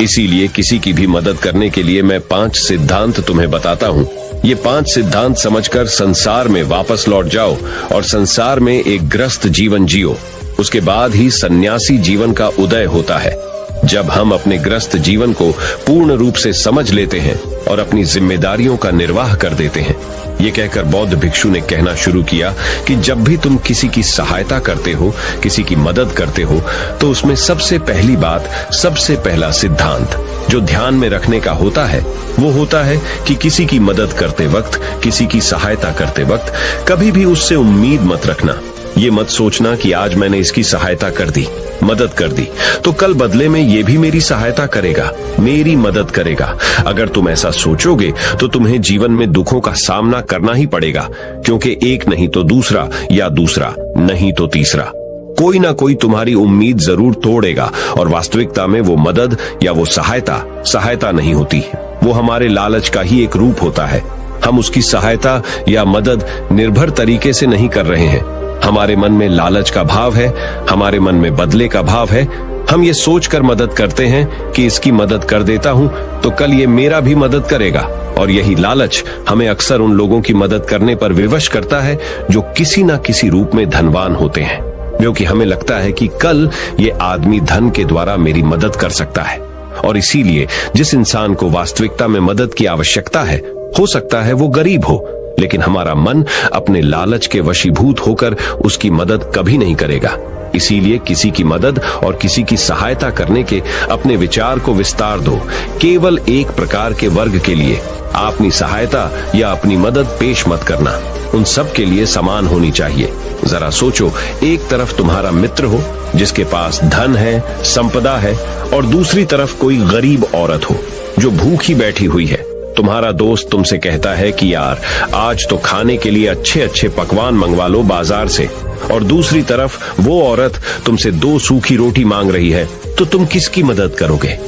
S3: इसीलिए किसी की भी मदद करने के लिए मैं 5 सिद्धांत तुम्हें बताता हूँ। ये 5 सिद्धांत समझकर संसार में वापस लौट जाओ और संसार में एक ग्रस्त जीवन जियो। उसके बाद ही सन्यासी जीवन का उदय होता है। जब हम अपने ग्रस्त जीवन को पूर्ण रूप से समझ लेते हैं और अपनी जिम्मेदारियों का निर्वाह कर देते हैं। ये कहकर बौद्ध भिक्षु ने कहना शुरू किया कि जब भी तुम किसी की सहायता करते हो, किसी की मदद करते हो, तो उसमें सबसे पहली बात, सबसे पहला सिद्धांत जो ध्यान में रखने का होता है वो होता है कि किसी की मदद करते वक्त, किसी की सहायता करते वक्त कभी भी उससे उम्मीद मत रखना। ये मत सोचना कि आज मैंने इसकी सहायता कर दी, मदद कर दी, तो कल बदले में ये भी मेरी सहायता करेगा, मेरी मदद करेगा। अगर तुम ऐसा सोचोगे तो तुम्हें जीवन में दुखों का सामना करना ही पड़ेगा, क्योंकि एक नहीं तो दूसरा, या दूसरा नहीं तो तीसरा, कोई ना कोई तुम्हारी उम्मीद जरूर तोड़ेगा। और वास्तविकता में वो मदद या वो सहायता नहीं होती, वो हमारे लालच का ही एक रूप होता है। हम उसकी सहायता या मदद निर्भर तरीके से नहीं कर रहे हैं। हमारे मन में लालच का भाव है, हमारे मन में बदले का भाव है। हम ये सोचकर मदद करते हैं कि इसकी मदद कर देता हूं तो कल ये मेरा भी मदद करेगा, और यही लालच हमें अक्सर उन लोगों की मदद करने पर विवश करता है जो किसी न किसी रूप में धनवान होते हैं, क्योंकि हमें लगता है कि कल ये आदमी धन के द्वारा मेरी मदद कर सकता है। और इसीलिए जिस इंसान को वास्तविकता में मदद की आवश्यकता है, हो सकता है वो गरीब हो, लेकिन हमारा मन अपने लालच के वशीभूत होकर उसकी मदद कभी नहीं करेगा। इसीलिए किसी की मदद और किसी की सहायता करने के अपने विचार को विस्तार दो। केवल एक प्रकार के वर्ग के लिए अपनी सहायता या अपनी मदद पेश मत करना, उन सब के लिए समान होनी चाहिए। जरा सोचो, एक तरफ तुम्हारा मित्र हो जिसके पास धन है, संपदा है, और दूसरी तरफ कोई गरीब औरत हो जो भूखी बैठी हुई है। तुम्हारा दोस्त तुमसे कहता है कि यार आज तो खाने के लिए अच्छे अच्छे पकवान मंगवा लो बाजार से, और दूसरी तरफ वो औरत तुमसे 2 सूखी रोटी मांग रही है, तो तुम किसकी मदद करोगे?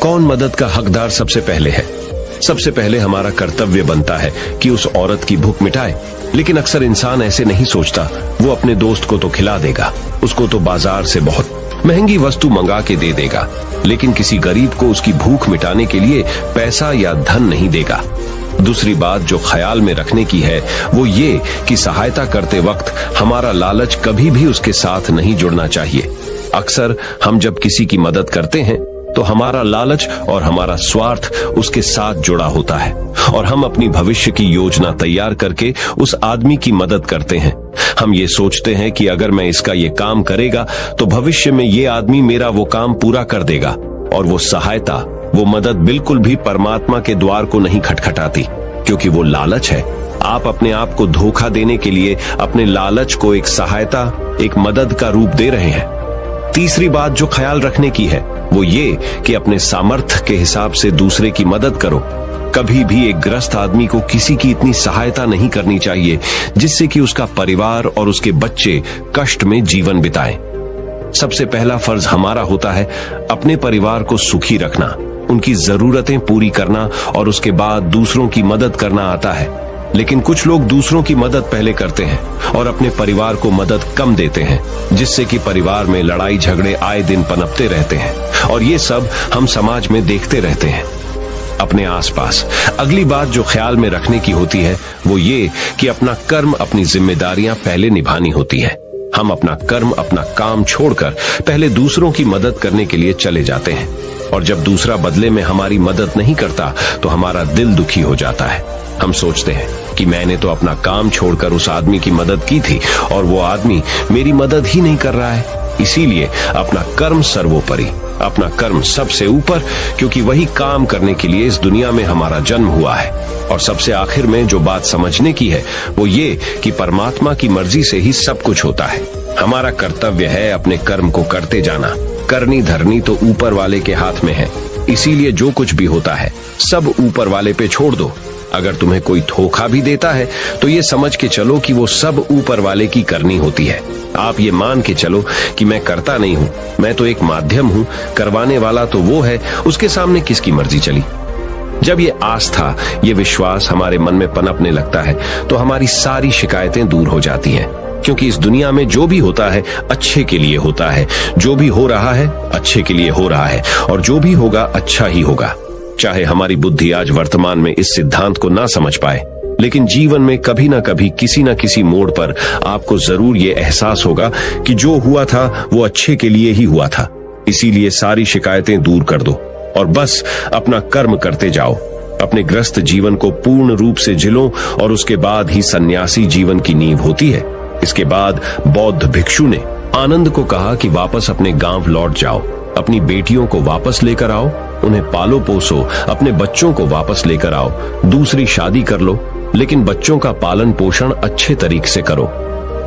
S3: कौन मदद का हकदार सबसे पहले है? सबसे पहले हमारा कर्तव्य बनता है कि उस औरत की भूख मिटाए, लेकिन अक्सर इंसान ऐसे नहीं सोचता। वो अपने दोस्त को तो खिला देगा, उसको तो बाजार से बहुत महंगी वस्तु मंगा के दे देगा, लेकिन किसी गरीब को उसकी भूख मिटाने के लिए पैसा या धन नहीं देगा। दूसरी बात जो ख्याल में रखने की है वो ये कि सहायता करते वक्त हमारा लालच कभी भी उसके साथ नहीं जुड़ना चाहिए। अक्सर हम जब किसी की मदद करते हैं तो हमारा लालच और हमारा स्वार्थ उसके साथ जुड़ा होता है, और हम अपनी भविष्य की योजना तैयार करके उस आदमी की मदद करते हैं। हम ये सोचते हैं कि अगर मैं इसका ये काम करेगा तो भविष्य में ये आदमी मेरा वो काम पूरा कर देगा, और वो सहायता, वो मदद बिल्कुल भी परमात्मा के द्वार को नहीं खटखटाती, क्योंकि वो लालच है। आप अपने आप को धोखा देने के लिए अपने लालच को एक सहायता, एक मदद का रूप दे रहे हैं। तीसरी बात जो ख्याल रखने की है वो ये कि अपने सामर्थ्य के हिसाब से दूसरे की मदद करो। कभी भी एक ग्रस्त आदमी को किसी की इतनी सहायता नहीं करनी चाहिए जिससे कि उसका परिवार और उसके बच्चे कष्ट में जीवन बिताएं। सबसे पहला फर्ज हमारा होता है अपने परिवार को सुखी रखना, उनकी जरूरतें पूरी करना, और उसके बाद दूसरों की मदद करना आता है। लेकिन कुछ लोग दूसरों की मदद पहले करते हैं और अपने परिवार को मदद कम देते हैं, जिससे कि परिवार में लड़ाई झगड़े आए दिन पनपते रहते हैं, और ये सब हम समाज में देखते रहते हैं अपने आसपास। अगली बात जो ख्याल में रखने की होती है वो ये कि अपना कर्म, अपनी जिम्मेदारियां पहले निभानी होती है। हम अपना कर्म, अपना काम छोड़कर पहले दूसरों की मदद करने के लिए चले जाते हैं, और जब दूसरा बदले में हमारी मदद नहीं करता तो हमारा दिल दुखी हो जाता है। हम सोचते हैं कि मैंने तो अपना काम छोड़कर उस आदमी की मदद की थी और वो आदमी मेरी मदद ही नहीं कर रहा है। इसीलिए अपना कर्म सर्वोपरि, अपना कर्म सबसे ऊपर, क्योंकि वही काम करने के लिए इस दुनिया में हमारा जन्म हुआ है। और सबसे आखिर में जो बात समझने की है वो ये कि परमात्मा की मर्जी से ही सब कुछ होता है। हमारा कर्तव्य है अपने कर्म को करते जाना। करनी धरनी तो ऊपर वाले के हाथ में है, इसीलिए जो कुछ भी होता है सब ऊपर वाले पे छोड़ दो। अगर तुम्हें कोई धोखा भी देता है तो ये समझ के चलो कि वो सब ऊपर वाले की करनी होती है। आप ये मान के चलो कि मैं करता नहीं हूँ, मैं तो एक माध्यम हूँ, करवाने वाला तो वो है, उसके सामने किसकी मर्जी चली। जब ये आस्था, ये विश्वास हमारे मन में पनपने लगता है तो हमारी सारी शिकायतें दूर हो जाती हैं, क्योंकि इस दुनिया में जो भी होता है अच्छे के लिए होता है, जो भी हो रहा है अच्छे के लिए हो रहा है, और जो भी होगा अच्छा ही होगा। चाहे हमारी बुद्धि आज वर्तमान में इस सिद्धांत को ना समझ पाए, लेकिन जीवन में कभी ना कभी किसी ना किसी मोड़ पर आपको जरूर ये एहसास होगा कि जो हुआ था वो अच्छे के लिए ही हुआ था। इसीलिए सारी शिकायतें दूर कर दो और बस अपना कर्म करते जाओ। अपने ग्रस्त जीवन को पूर्ण रूप से जिलो, और उसके बाद ही सन्यासी जीवन की नींव होती है। इसके बाद बौद्ध भिक्षु ने आनंद को कहा कि वापस अपने गांव लौट जाओ, अपनी बेटियों को वापस लेकर आओ, उन्हें पालो पोसो, अपने बच्चों को वापस लेकर आओ, दूसरी शादी कर लो, लेकिन बच्चों का पालन पोषण अच्छे तरीके से करो।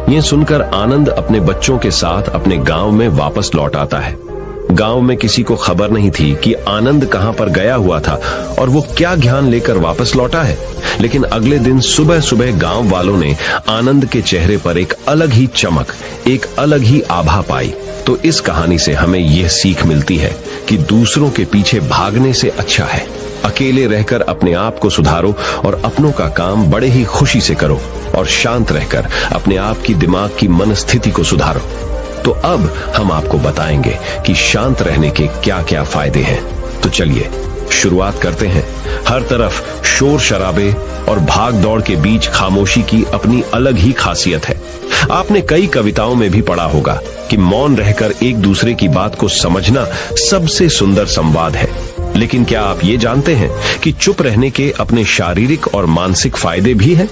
S3: ये सुनकर आनंद अपने बच्चों के साथ अपने गांव में वापस लौट आता है। गांव में किसी को खबर नहीं थी कि आनंद कहां पर गया हुआ था और वो क्या ज्ञान लेकर वापस लौटा है, लेकिन अगले दिन सुबह सुबह गांव वालों ने आनंद के चेहरे पर एक अलग ही चमक, एक अलग ही आभा पाई। तो इस कहानी से हमें यह सीख मिलती है कि दूसरों के पीछे भागने से अच्छा है अकेले रहकर अपने आप को सुधारो और अपनों का काम बड़े ही खुशी से करो, और शांत रहकर अपने आप की दिमाग की मनस्थिति को सुधारो। तो अब हम आपको बताएंगे कि शांत रहने के क्या क्या फायदे हैं। तो चलिए शुरुआत करते हैं। हर तरफ शोर शराबे और भाग दौड़ के बीच खामोशी की अपनी अलग ही खासियत है। आपने कई कविताओं में भी पढ़ा होगा कि मौन रहकर एक दूसरे की बात को समझना सबसे सुंदर संवाद है। लेकिन क्या आप ये जानते हैं कि चुप रहने के अपने शारीरिक और मानसिक फायदे भी हैं?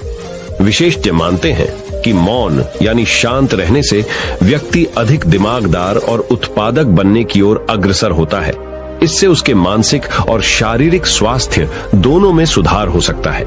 S3: विशेषज्ञ मानते हैं जबकि मौन यानी शांत रहने से व्यक्ति अधिक दिमागदार और उत्पादक बनने की ओर अग्रसर होता है। इससे उसके मानसिक और शारीरिक स्वास्थ्य दोनों में सुधार हो सकता है।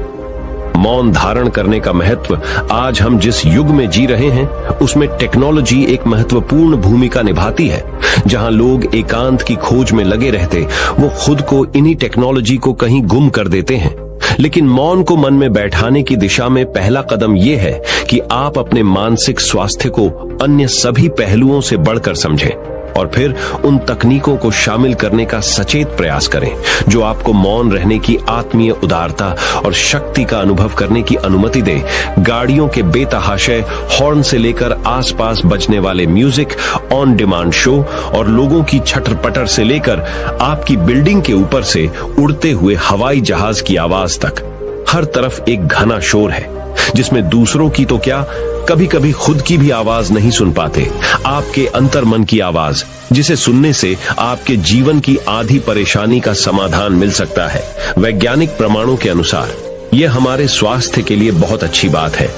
S3: मौन धारण करने का महत्व आज हम जिस युग में जी रहे हैं उसमें टेक्नोलॉजी एक महत्वपूर्ण भूमिका निभाती है। जहां लोग एकांत की खोज में लगे रहते, वो खुद को इन्हीं टेक्नोलॉजी को कहीं गुम कर देते हैं। लेकिन मौन को मन में बैठाने की दिशा में पहला कदम यह है कि आप अपने मानसिक स्वास्थ्य को अन्य सभी पहलुओं से बढ़कर समझें और फिर उन तकनीकों को शामिल करने का सचेत प्रयास करें जो आपको मौन रहने की आत्मीय उदारता और शक्ति का अनुभव करने की अनुमति दे। गाड़ियों के बेतहाशय हॉर्न से लेकर आसपास बजने वाले म्यूजिक, ऑन डिमांड शो और लोगों की छटर-पटर से लेकर आपकी बिल्डिंग के ऊपर से उड़ते हुए हवाई जहाज की आवाज तक, हर तरफ एक घना शोर है जिसमें दूसरों की तो क्या, कभी कभी खुद की भी आवाज नहीं सुन पाते। आपके अंतर्मन की आवाज, जिसे सुनने से आपके जीवन की आधी परेशानी का समाधान मिल सकता है। वैज्ञानिक प्रमाणों के अनुसार यह हमारे स्वास्थ्य के लिए बहुत अच्छी बात है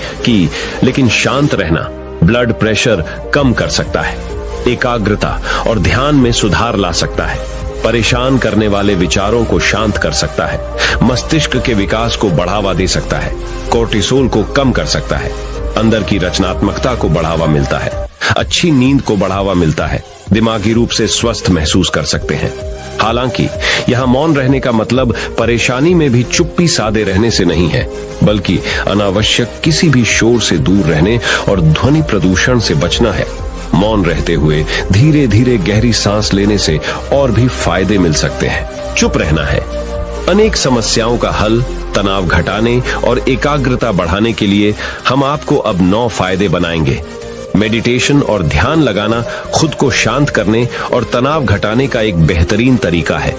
S3: लेकिन शांत रहना ब्लड प्रेशर कम कर सकता है, एकाग्रता और ध्यान में सुधार ला सकता है, परेशान करने वाले विचारों को शांत कर सकता है, मस्तिष्क के विकास को बढ़ावा दे सकता है, कोर्टिसोल को कम कर सकता है, अंदर की रचनात्मकता को बढ़ावा मिलता है, अच्छी नींद को बढ़ावा मिलता है, दिमागी रूप से स्वस्थ महसूस कर सकते हैं। हालांकि यहां मौन रहने का मतलब परेशानी में भी चुप्पी साधे रहने से नहीं है, बल्कि अनावश्यक किसी भी शोर से दूर रहने और ध्वनि प्रदूषण से बचना है। मौन रहते हुए धीरे धीरे गहरी सांस लेने से और भी फायदे मिल सकते हैं। चुप रहना है। अनेक समस्याओं का हल, तनाव घटाने और एकाग्रता बढ़ाने के लिए हम आपको अब 9 फायदे बनाएंगे। मेडिटेशन और ध्यान लगाना खुद को शांत करने और तनाव घटाने का एक बेहतरीन तरीका है।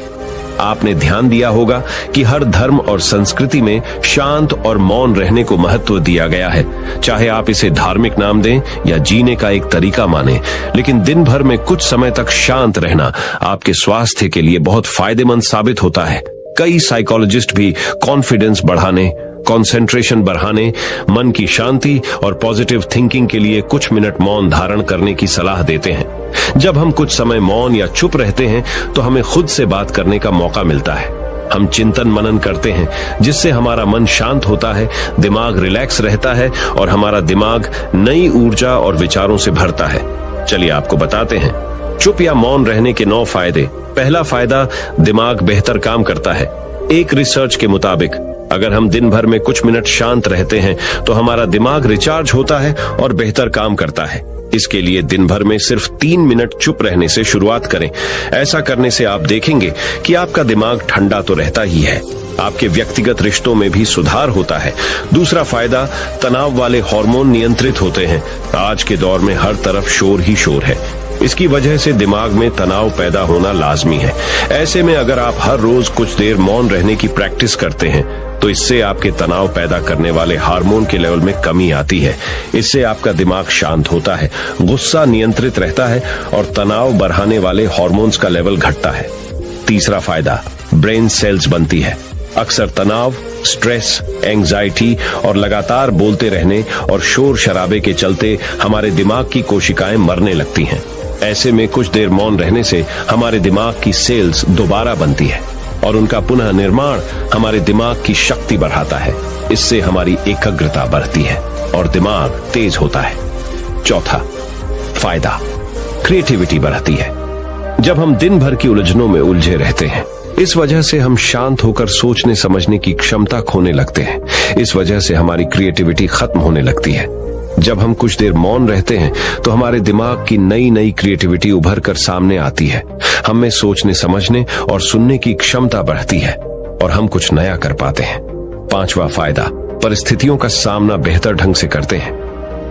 S3: आपने ध्यान दिया होगा कि हर धर्म और संस्कृति में शांत और मौन रहने को महत्व दिया गया है। चाहे आप इसे धार्मिक नाम दें या जीने का एक तरीका माने, लेकिन दिन भर में कुछ समय तक शांत रहना आपके स्वास्थ्य के लिए बहुत फायदेमंद साबित होता है। कई साइकोलॉजिस्ट भी कॉन्फिडेंस बढ़ाने, कंसंट्रेशन बढ़ाने, मन की शांति और पॉजिटिव थिंकिंग के लिए कुछ मिनट मौन धारण करने की सलाह देते हैं। जब हम कुछ समय मौन या चुप रहते हैं तो हमें खुद से बात करने का मौका मिलता है। हम चिंतन मनन करते हैं जिससे हमारा मन शांत होता है, दिमाग रिलैक्स रहता है और हमारा दिमाग नई ऊर्जा और विचारों से भरता है। चलिए आपको बताते हैं चुप या मौन रहने के 9 फायदे। पहला फायदा, दिमाग बेहतर काम करता है। एक रिसर्च के मुताबिक अगर हम दिन भर में कुछ मिनट शांत रहते हैं तो हमारा दिमाग रिचार्ज होता है और बेहतर काम करता है। इसके लिए दिन भर में सिर्फ 3 मिनट चुप रहने से शुरुआत करें। ऐसा करने से आप देखेंगे कि आपका दिमाग ठंडा तो रहता ही है, आपके व्यक्तिगत रिश्तों में भी सुधार होता है। दूसरा फायदा, तनाव वाले हार्मोन नियंत्रित होते हैं। आज के दौर में हर तरफ शोर ही शोर है। इसकी वजह से दिमाग में तनाव पैदा होना लाजमी है। ऐसे में अगर आप हर रोज कुछ देर मौन रहने की प्रैक्टिस करते हैं तो इससे आपके तनाव पैदा करने वाले हार्मोन के लेवल में कमी आती है। इससे आपका दिमाग शांत होता है, गुस्सा नियंत्रित रहता है और तनाव बढ़ाने वाले हार्मोन्स का लेवल घटता है। तीसरा फायदा, ब्रेन सेल्स बनती है। अक्सर तनाव, स्ट्रेस, एंजाइटी और लगातार बोलते रहने और शोर शराबे के चलते हमारे दिमाग की कोशिकाएं मरने लगती हैं। ऐसे में कुछ देर मौन रहने से हमारे दिमाग की सेल्स दोबारा बनती है और उनका पुनः निर्माण हमारे दिमाग की शक्ति बढ़ाता है। इससे हमारी एकाग्रता बढ़ती है और दिमाग तेज होता है। चौथा फायदा, क्रिएटिविटी बढ़ती है। जब हम दिन भर की उलझनों में उलझे रहते हैं, इस वजह से हम शांत होकर सोचने समझने की क्षमता खोने लगते हैं। इस वजह से हमारी क्रिएटिविटी खत्म होने लगती है। जब हम कुछ देर मौन रहते हैं तो हमारे दिमाग की नई नई क्रिएटिविटी उभर कर सामने आती है। हम में सोचने समझने और सुनने की क्षमता बढ़ती है और हम कुछ नया कर पाते हैं। पांचवा फायदा, परिस्थितियों का सामना बेहतर ढंग से करते हैं।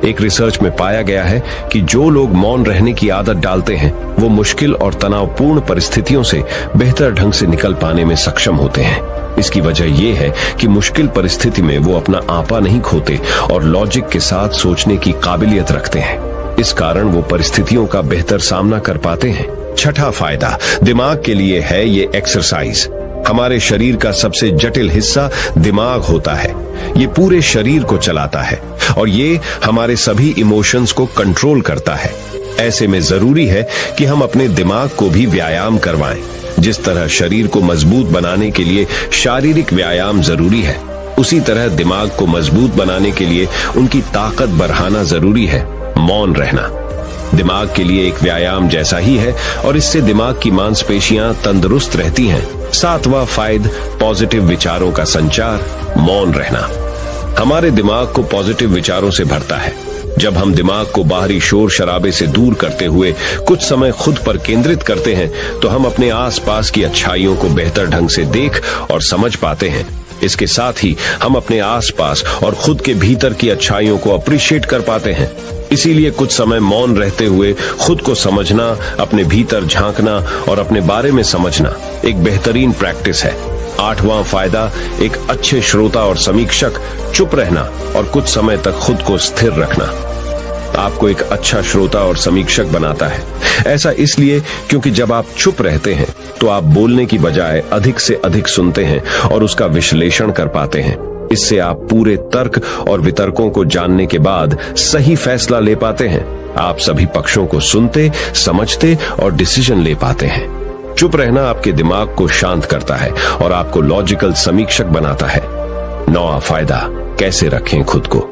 S3: एक रिसर्च में पाया गया है कि जो लोग मौन रहने की आदत डालते हैं वो मुश्किल और तनावपूर्ण परिस्थितियों से बेहतर ढंग से निकल पाने में सक्षम होते हैं। इसकी वजह यह है कि मुश्किल परिस्थिति में वो अपना आपा नहीं खोते और लॉजिक के साथ सोचने की काबिलियत रखते हैं। इस कारण वो परिस्थितियों का बेहतर सामना कर पाते हैं। छठा फायदा दिमाग के लिए है ये एक्सरसाइज। हमारे शरीर का सबसे जटिल हिस्सा दिमाग होता है। ये पूरे शरीर को चलाता है। और ये हमारे सभी इमोशंस को कंट्रोल करता है। ऐसे में जरूरी है कि हम अपने दिमाग को भी व्यायाम करवाएं। जिस तरह शरीर को मजबूत बनाने के लिए शारीरिक व्यायाम जरूरी है, उसी तरह दिमाग को मजबूत बनाने के लिए उनकी ताकत बढ़ाना जरूरी है। मौन रहना दिमाग के लिए एक व्यायाम जैसा ही है और इससे दिमाग की मांसपेशियां तंदुरुस्त रहती हैं। 7वां फायदा पॉजिटिव विचारों का संचार। मौन रहना हमारे दिमाग को पॉजिटिव विचारों से भरता है। जब हम दिमाग को बाहरी शोर शराबे से दूर करते हुए कुछ समय खुद पर केंद्रित करते हैं तो हम अपने आसपास की अच्छाइयों को बेहतर ढंग से देख और समझ पाते हैं। इसके साथ ही हम अपने आसपास और खुद के भीतर की अच्छाइयों को अप्रिशिएट कर पाते हैं। इसीलिए कुछ समय मौन रहते हुए खुद को समझना, अपने भीतर झांकना और अपने बारे में समझना एक बेहतरीन प्रैक्टिस है। 8वां फायदा एक अच्छे श्रोता और समीक्षक। चुप रहना और कुछ समय तक खुद को स्थिर रखना आपको एक अच्छा श्रोता और समीक्षक बनाता है। ऐसा इसलिए क्योंकि जब आप चुप रहते हैं तो आप बोलने की बजाय अधिक से अधिक सुनते हैं और उसका विश्लेषण कर पाते हैं। इससे आप पूरे तर्क और वितर्कों को जानने के बाद सही फैसला ले पाते हैं। आप सभी पक्षों को सुनते, समझते और डिसीजन ले पाते हैं। चुप रहना आपके दिमाग को शांत करता है और आपको लॉजिकल समीक्षक बनाता है। 9वां फायदा कैसे रखें खुद को।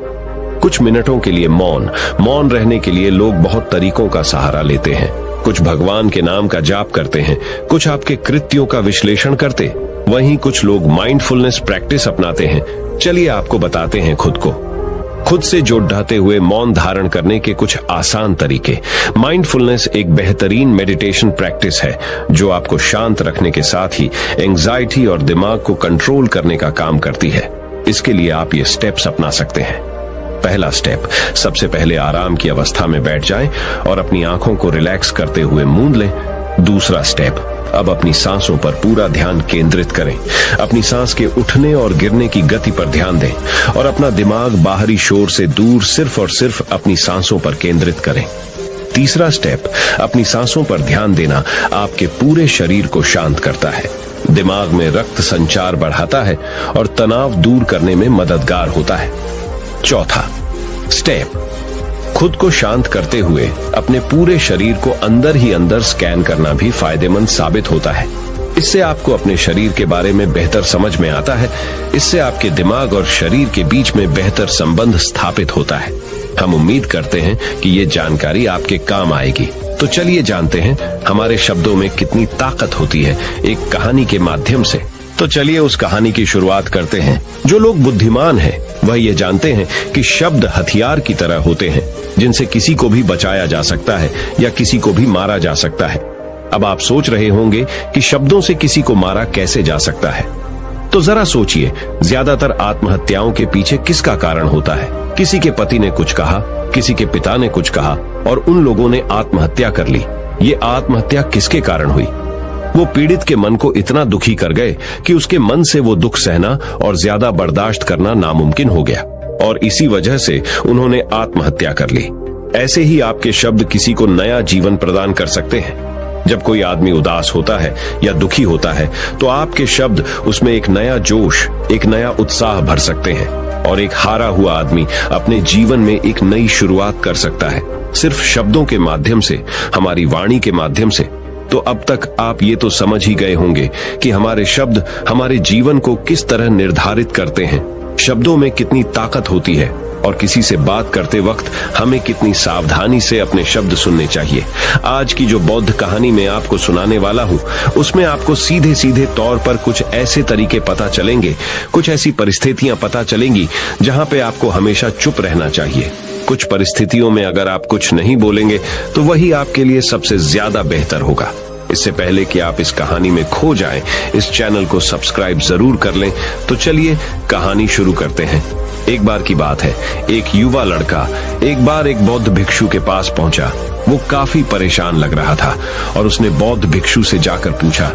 S3: कुछ मिनटों के लिए मौन रहने के लिए लोग बहुत तरीकों का सहारा लेते हैं। कुछ भगवान के नाम का जाप करते हैं, कुछ आपके कृत्यों का विश्लेषण करते, वहीं कुछ लोग माइंडफुलनेस प्रैक्टिस अपनाते हैं। चलिए आपको बताते हैं खुद से जोड़ते हुए मौन धारण करने के कुछ आसान तरीके। माइंडफुलनेस एक बेहतरीन मेडिटेशन प्रैक्टिस है जो आपको शांत रखने के साथ ही एंजाइटी और दिमाग को कंट्रोल करने का काम करती है। इसके लिए आप ये स्टेप्स अपना सकते हैं। पहला स्टेप, सबसे पहले आराम की अवस्था में बैठ जाएं और अपनी आंखों को रिलैक्स करते हुए मूंद लें। दूसरा स्टेप, अब अपनी सांसों पर पूरा ध्यान केंद्रित करें। अपनी सांस के उठने और गिरने की गति पर ध्यान दें और अपना दिमाग बाहरी शोर से दूर सिर्फ और सिर्फ अपनी सांसों पर केंद्रित करें। तीसरा स्टेप, अपनी सांसों पर ध्यान देना आपके पूरे शरीर को शांत करता है, दिमाग में रक्त संचार बढ़ाता है और तनाव दूर करने में मददगार होता है। चौथा स्टेप, खुद को शांत करते हुए अपने पूरे शरीर को अंदर ही अंदर स्कैन करना भी फायदेमंद साबित होता है। इससे आपको अपने शरीर के बारे में बेहतर समझ में आता है। इससे आपके दिमाग और शरीर के बीच में बेहतर संबंध स्थापित होता है। हम उम्मीद करते हैं कि ये जानकारी आपके काम आएगी। तो चलिए जानते हैं हमारे शब्दों में कितनी ताकत होती है एक कहानी के माध्यम से। तो चलिए उस कहानी की शुरुआत करते हैं। जो लोग बुद्धिमान हैं वह ये जानते हैं कि शब्द हथियार की तरह होते हैं जिनसे किसी को भी बचाया जा सकता है या किसी को भी मारा जा सकता है। अब आप सोच रहे होंगे कि शब्दों से किसी को मारा कैसे जा सकता है। तो जरा सोचिए, ज्यादातर आत्महत्याओं के पीछे किसका कारण होता है? किसी के पति ने कुछ कहा, किसी के पिता ने कुछ कहा और उन लोगों ने आत्महत्या कर ली। ये आत्महत्या किसके कारण हुई? वो पीड़ित के मन को इतना दुखी कर गए कि उसके मन से वो दुख सहना और ज्यादा बर्दाश्त करना नामुमकिन हो गया और इसी वजह से उन्होंने आत्महत्या कर ली। ऐसे ही आपके शब्द किसी को नया जीवन प्रदान कर सकते हैं। जब कोई आदमी उदास होता है या दुखी होता है तो आपके शब्द उसमें एक नया जोश, एक नया उत्साह भर सकते हैं और एक हारा हुआ आदमी अपने जीवन में एक नई शुरुआत कर सकता है, सिर्फ शब्दों के माध्यम से, हमारी वाणी के माध्यम से। तो अब तक आप ये तो समझ ही गए होंगे कि हमारे शब्द हमारे जीवन को किस तरह निर्धारित करते हैं। शब्दों में कितनी ताकत होती है और किसी से बात करते वक्त हमें कितनी सावधानी से अपने शब्द सुनने चाहिए। आज की जो बौद्ध कहानी मैं आपको सुनाने वाला हूँ उसमें आपको सीधे सीधे तौर पर कुछ ऐसे तरीके पता चलेंगे, कुछ ऐसी परिस्थितियां पता चलेंगी जहां पे आपको हमेशा चुप रहना चाहिए। कुछ परिस्थितियों में अगर आप कुछ नहीं बोलेंगे तो वही आपके लिए सबसे ज्यादा बेहतर होगा। इससे पहले कि आप इस कहानी में खो जाएं, इस चैनल को सब्सक्राइब जरूर कर लें। तो चलिए कहानी शुरू करते हैं। एक बार की बात है, एक युवा लड़का एक बार एक बौद्ध भिक्षु के पास पहुंचा। वो काफी परेशान लग रहा था और उसने बौद्ध भिक्षु से जाकर पूछा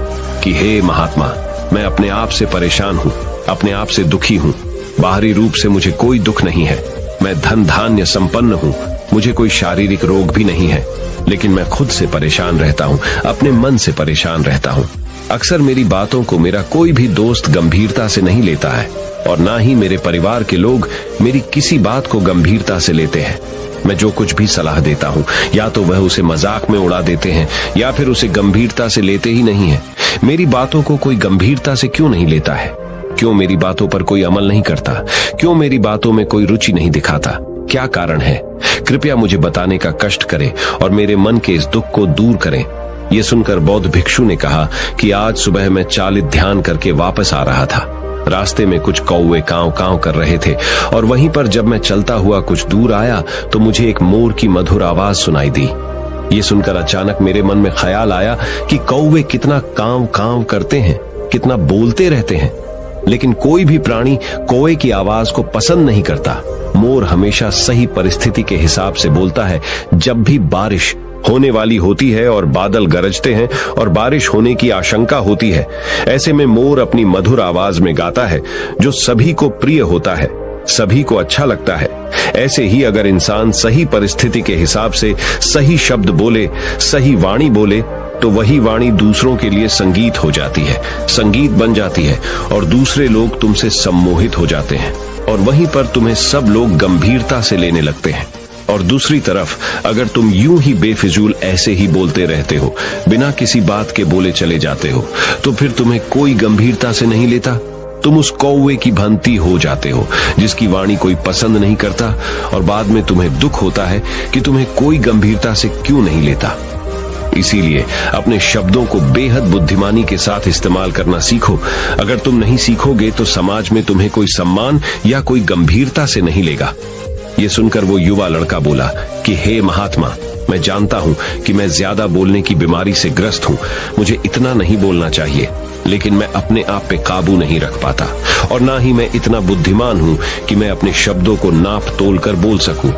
S3: कि हे महात्मा, मैं अपने आप से परेशान हूँ, अपने आप से दुखी हूँ। बाहरी रूप से मुझे कोई दुख नहीं है, मैं धन धान्य संपन्न हूँ, मुझे कोई शारीरिक रोग भी नहीं है, लेकिन मैं खुद से परेशान रहता हूँ, अपने मन से परेशान रहता हूँ। अक्सर मेरी बातों को मेरा कोई भी दोस्त गंभीरता से नहीं लेता है और ना ही मेरे परिवार के लोग मेरी किसी बात को गंभीरता से लेते हैं। मैं जो कुछ भी सलाह देता हूँ या तो वह उसे मजाक में उड़ा देते हैं या फिर उसे गंभीरता से लेते ही नहीं है। मेरी बातों को कोई गंभीरता से क्यों नहीं लेता है? क्यों मेरी बातों पर कोई अमल नहीं करता? क्यों मेरी बातों में कोई रुचि नहीं दिखाता? क्या कारण है? कृपया मुझे बताने का कष्ट करें और मेरे मन के इस दुख को दूर करें। ये सुनकर बौद्ध भिक्षु ने कहा कि आज सुबह मैं चालित ध्यान करके वापस आ रहा था। रास्ते में कुछ कौवे कांव कांव कर रहे थे और वहीं पर जब मैं चलता हुआ कुछ दूर आया तो मुझे एक मोर की मधुर आवाज सुनाई दी। ये सुनकर अचानक मेरे मन में ख्याल आया कि कौवे कितना कांव कांव करते हैं, कितना बोलते रहते हैं, लेकिन कोई भी प्राणी कौवे की आवाज को पसंद नहीं करता। मोर हमेशा सही परिस्थिति के हिसाब से बोलता है। जब भी बारिश होने वाली होती है और बादल गरजते हैं और बारिश होने की आशंका होती है, ऐसे में मोर अपनी मधुर आवाज में गाता है जो सभी को प्रिय होता है, सभी को अच्छा लगता है। ऐसे ही अगर इंसान सही परिस्थिति के हिसाब से सही शब्द बोले, सही वाणी बोले, तो वही वाणी दूसरों के लिए संगीत हो जाती है, संगीत बन जाती है और दूसरे लोग तुमसे सम्मोहित हो जाते हैं और वहीं पर तुम्हें सब लोग गंभीरता से लेने लगते हैं। और दूसरी तरफ अगर तुम यूं ही बेफिजूल ऐसे ही बोलते रहते हो, बिना किसी बात के बोले चले जाते हो, तो फिर तुम्हें कोई गंभीरता से नहीं लेता। तुम उस कौवे की भांति हो जाते हो जिसकी वाणी कोई पसंद नहीं करता और बाद में तुम्हें दुख होता है कि तुम्हें कोई गंभीरता से क्यों नहीं लेता। इसीलिए अपने शब्दों को बेहद बुद्धिमानी के साथ इस्तेमाल करना सीखो। अगर तुम नहीं सीखोगे तो समाज में तुम्हें कोई सम्मान या कोई गंभीरता से नहीं लेगा। ये सुनकर वो युवा लड़का बोला कि हे महात्मा, मैं जानता हूं कि मैं ज्यादा बोलने की बीमारी से ग्रस्त हूं, मुझे इतना नहीं बोलना चाहिए, लेकिन मैं अपने आप पे काबू नहीं रख पाता और ना ही मैं इतना बुद्धिमान हूं कि मैं अपने शब्दों को नाप तोल कर बोल सकूं।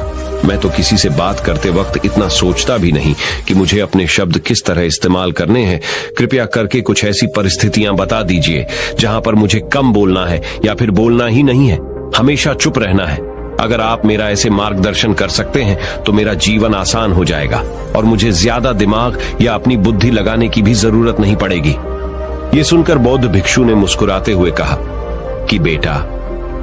S3: मैं तो किसी से बात करते वक्त इतना सोचता भी नहीं कि मुझे अपने शब्द किस तरह इस्तेमाल करने हैं। कृपया करके कुछ ऐसी परिस्थितियां बता दीजिए जहां पर मुझे कम बोलना है या फिर बोलना ही नहीं है, हमेशा चुप रहना है। अगर आप मेरा ऐसे मार्गदर्शन कर सकते हैं तो मेरा जीवन आसान हो जाएगा और मुझे ज्यादा दिमाग या अपनी बुद्धि लगाने की भी जरूरत नहीं पड़ेगी। ये सुनकर बौद्ध भिक्षु ने मुस्कुराते हुए कहा कि बेटा,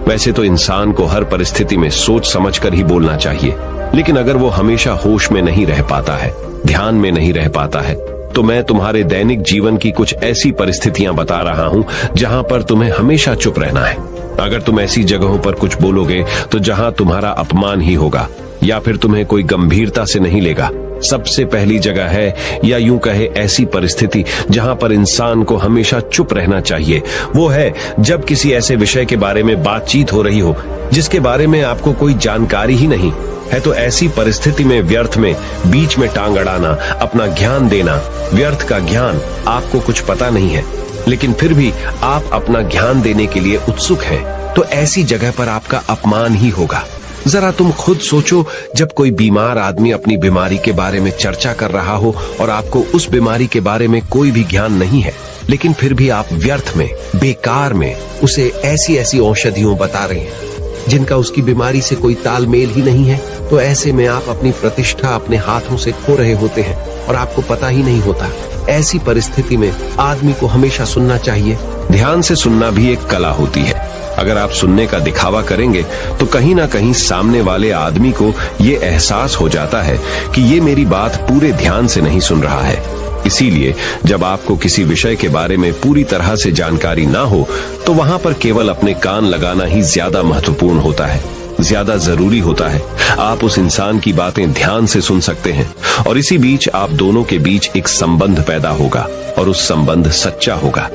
S3: वैसे तो इंसान को हर परिस्थिति में सोच समझकर ही बोलना चाहिए, लेकिन अगर वो हमेशा होश में नहीं रह पाता है, ध्यान में नहीं रह पाता है, तो मैं तुम्हारे दैनिक जीवन की कुछ ऐसी परिस्थितियां बता रहा हूं जहां पर तुम्हें हमेशा चुप रहना है। अगर तुम ऐसी जगहों पर कुछ बोलोगे तो जहां तुम्हारा अपमान ही होगा या फिर तुम्हें कोई गंभीरता से नहीं लेगा। सबसे पहली जगह है, या यूं कहे ऐसी परिस्थिति जहां पर इंसान को हमेशा चुप रहना चाहिए, वो है जब किसी ऐसे विषय के बारे में बातचीत हो रही हो जिसके बारे में आपको कोई जानकारी ही नहीं है। तो ऐसी परिस्थिति में व्यर्थ में बीच में टांग अड़ाना, अपना ज्ञान देना, व्यर्थ का ज्ञान, आपको कुछ पता नहीं है लेकिन फिर भी आप अपना ज्ञान देने के लिए उत्सुक हैं, तो ऐसी जगह पर आपका अपमान ही होगा। जरा तुम खुद सोचो, जब कोई बीमार आदमी अपनी बीमारी के बारे में चर्चा कर रहा हो और आपको उस बीमारी के बारे में कोई भी ज्ञान नहीं है, लेकिन फिर भी आप व्यर्थ में, बेकार में उसे ऐसी ऐसी औषधियों बता रहे हैं जिनका उसकी बीमारी से कोई तालमेल ही नहीं है, तो ऐसे में आप अपनी प्रतिष्ठा अपने हाथों से खो रहे होते हैं और आपको पता ही नहीं होता। ऐसी परिस्थिति में आदमी को हमेशा सुनना चाहिए। ध्यान से सुनना भी एक कला होती है। अगर आप सुनने का दिखावा करेंगे तो कहीं ना कहीं सामने वाले आदमी को ये एहसास हो जाता है कि ये मेरी बात पूरे ध्यान से नहीं सुन रहा है। इसीलिए जब आपको किसी विषय के बारे में पूरी तरह से जानकारी ना हो तो वहां पर केवल अपने कान लगाना ही ज्यादा महत्वपूर्ण होता है, ज्यादा जरूरी होता है। आप उस इंसान की बातें ध्यान से सुन सकते हैं और इसी बीच आप दोनों के बीच एक संबंध पैदा होगा और उस संबंध सच्चा होगा,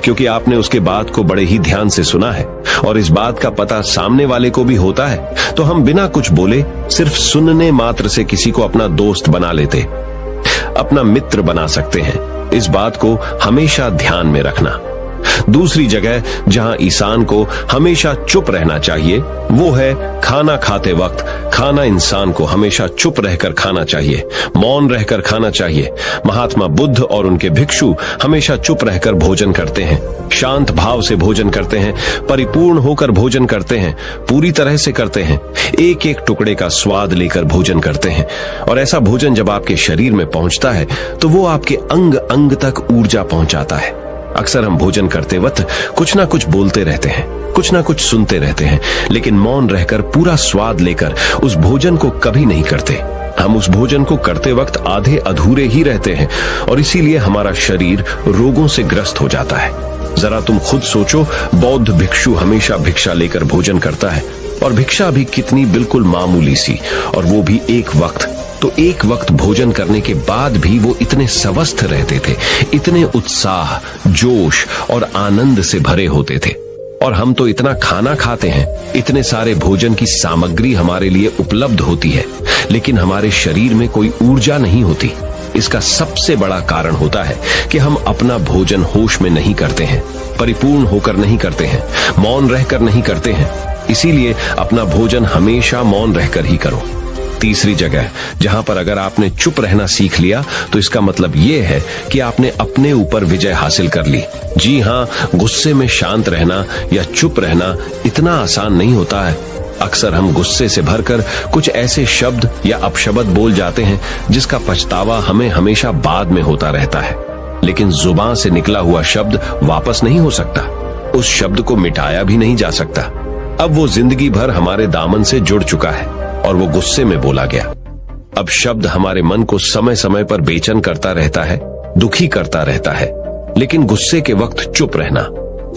S3: क्योंकि आपने उसके बात को बड़े ही ध्यान से सुना है और इस बात का पता सामने वाले को भी होता है। तो हम बिना कुछ बोले, सिर्फ सुनने मात्र से किसी को अपना दोस्त बना लेते, अपना मित्र बना सकते हैं। इस बात को हमेशा ध्यान में रखना। दूसरी जगह जहां इंसान को हमेशा चुप रहना चाहिए वो है खाना खाते वक्त। खाना इंसान को हमेशा चुप रहकर खाना चाहिए, मौन रहकर खाना चाहिए। महात्मा बुद्ध और उनके भिक्षु हमेशा चुप रहकर भोजन करते हैं, शांत भाव से भोजन करते हैं, परिपूर्ण होकर भोजन करते हैं, पूरी तरह से करते हैं, एक एक टुकड़े का स्वाद लेकर भोजन करते हैं। और ऐसा भोजन जब आपके शरीर में पहुंचता है तो वो आपके अंग अंग तक ऊर्जा पहुंचाता है। अक्सर हम भोजन करते वक्त कुछ ना कुछ बोलते रहते हैं, कुछ ना कुछ सुनते रहते हैं, लेकिन मौन रहकर पूरा स्वाद लेकर उस भोजन को कभी नहीं करते। हम उस भोजन को करते वक्त आधे अधूरे ही रहते हैं और इसीलिए हमारा शरीर रोगों से ग्रस्त हो जाता है। जरा तुम खुद सोचो, बौद्ध भिक्षु हमेशा भिक्षा लेकर भोजन करता है और भिक्षा भी कितनी बिल्कुल मामूली सी, और वो भी एक वक्त। तो एक वक्त भोजन करने के बाद भी वो इतने स्वस्थ रहते थे, इतने उत्साह, जोश और आनंद से भरे होते थे। और हम तो इतना खाना खाते हैं, इतने सारे भोजन की सामग्री हमारे लिए उपलब्ध होती है, लेकिन हमारे शरीर में कोई ऊर्जा नहीं होती। इसका सबसे बड़ा कारण होता है कि हम अपना भोजन होश में नहीं करते हैं, परिपूर्ण होकर नहीं करते हैं, मौन रहकर नहीं करते हैं। इसीलिए अपना भोजन हमेशा मौन रहकर ही करो। तीसरी जगह जहां पर अगर आपने चुप रहना सीख लिया तो इसका मतलब ये है कि आपने अपने ऊपर विजय हासिल कर ली। जी हां, गुस्से में शांत रहना या चुप रहना इतना आसान नहीं होता है। अक्सर हम गुस्से से भरकर कुछ ऐसे शब्द या अपशब्द बोल जाते हैं जिसका पछतावा हमें हमेशा बाद में होता रहता है। लेकिन जुबान से निकला हुआ शब्द वापस नहीं हो सकता, उस शब्द को मिटाया भी नहीं जा सकता। अब वो जिंदगी भर हमारे दामन से जुड़ चुका है और वो गुस्से में बोला गया। अब शब्द हमारे मन को समय समय पर बेचैन करता रहता है, दुखी करता रहता है। लेकिन गुस्से के वक्त चुप रहना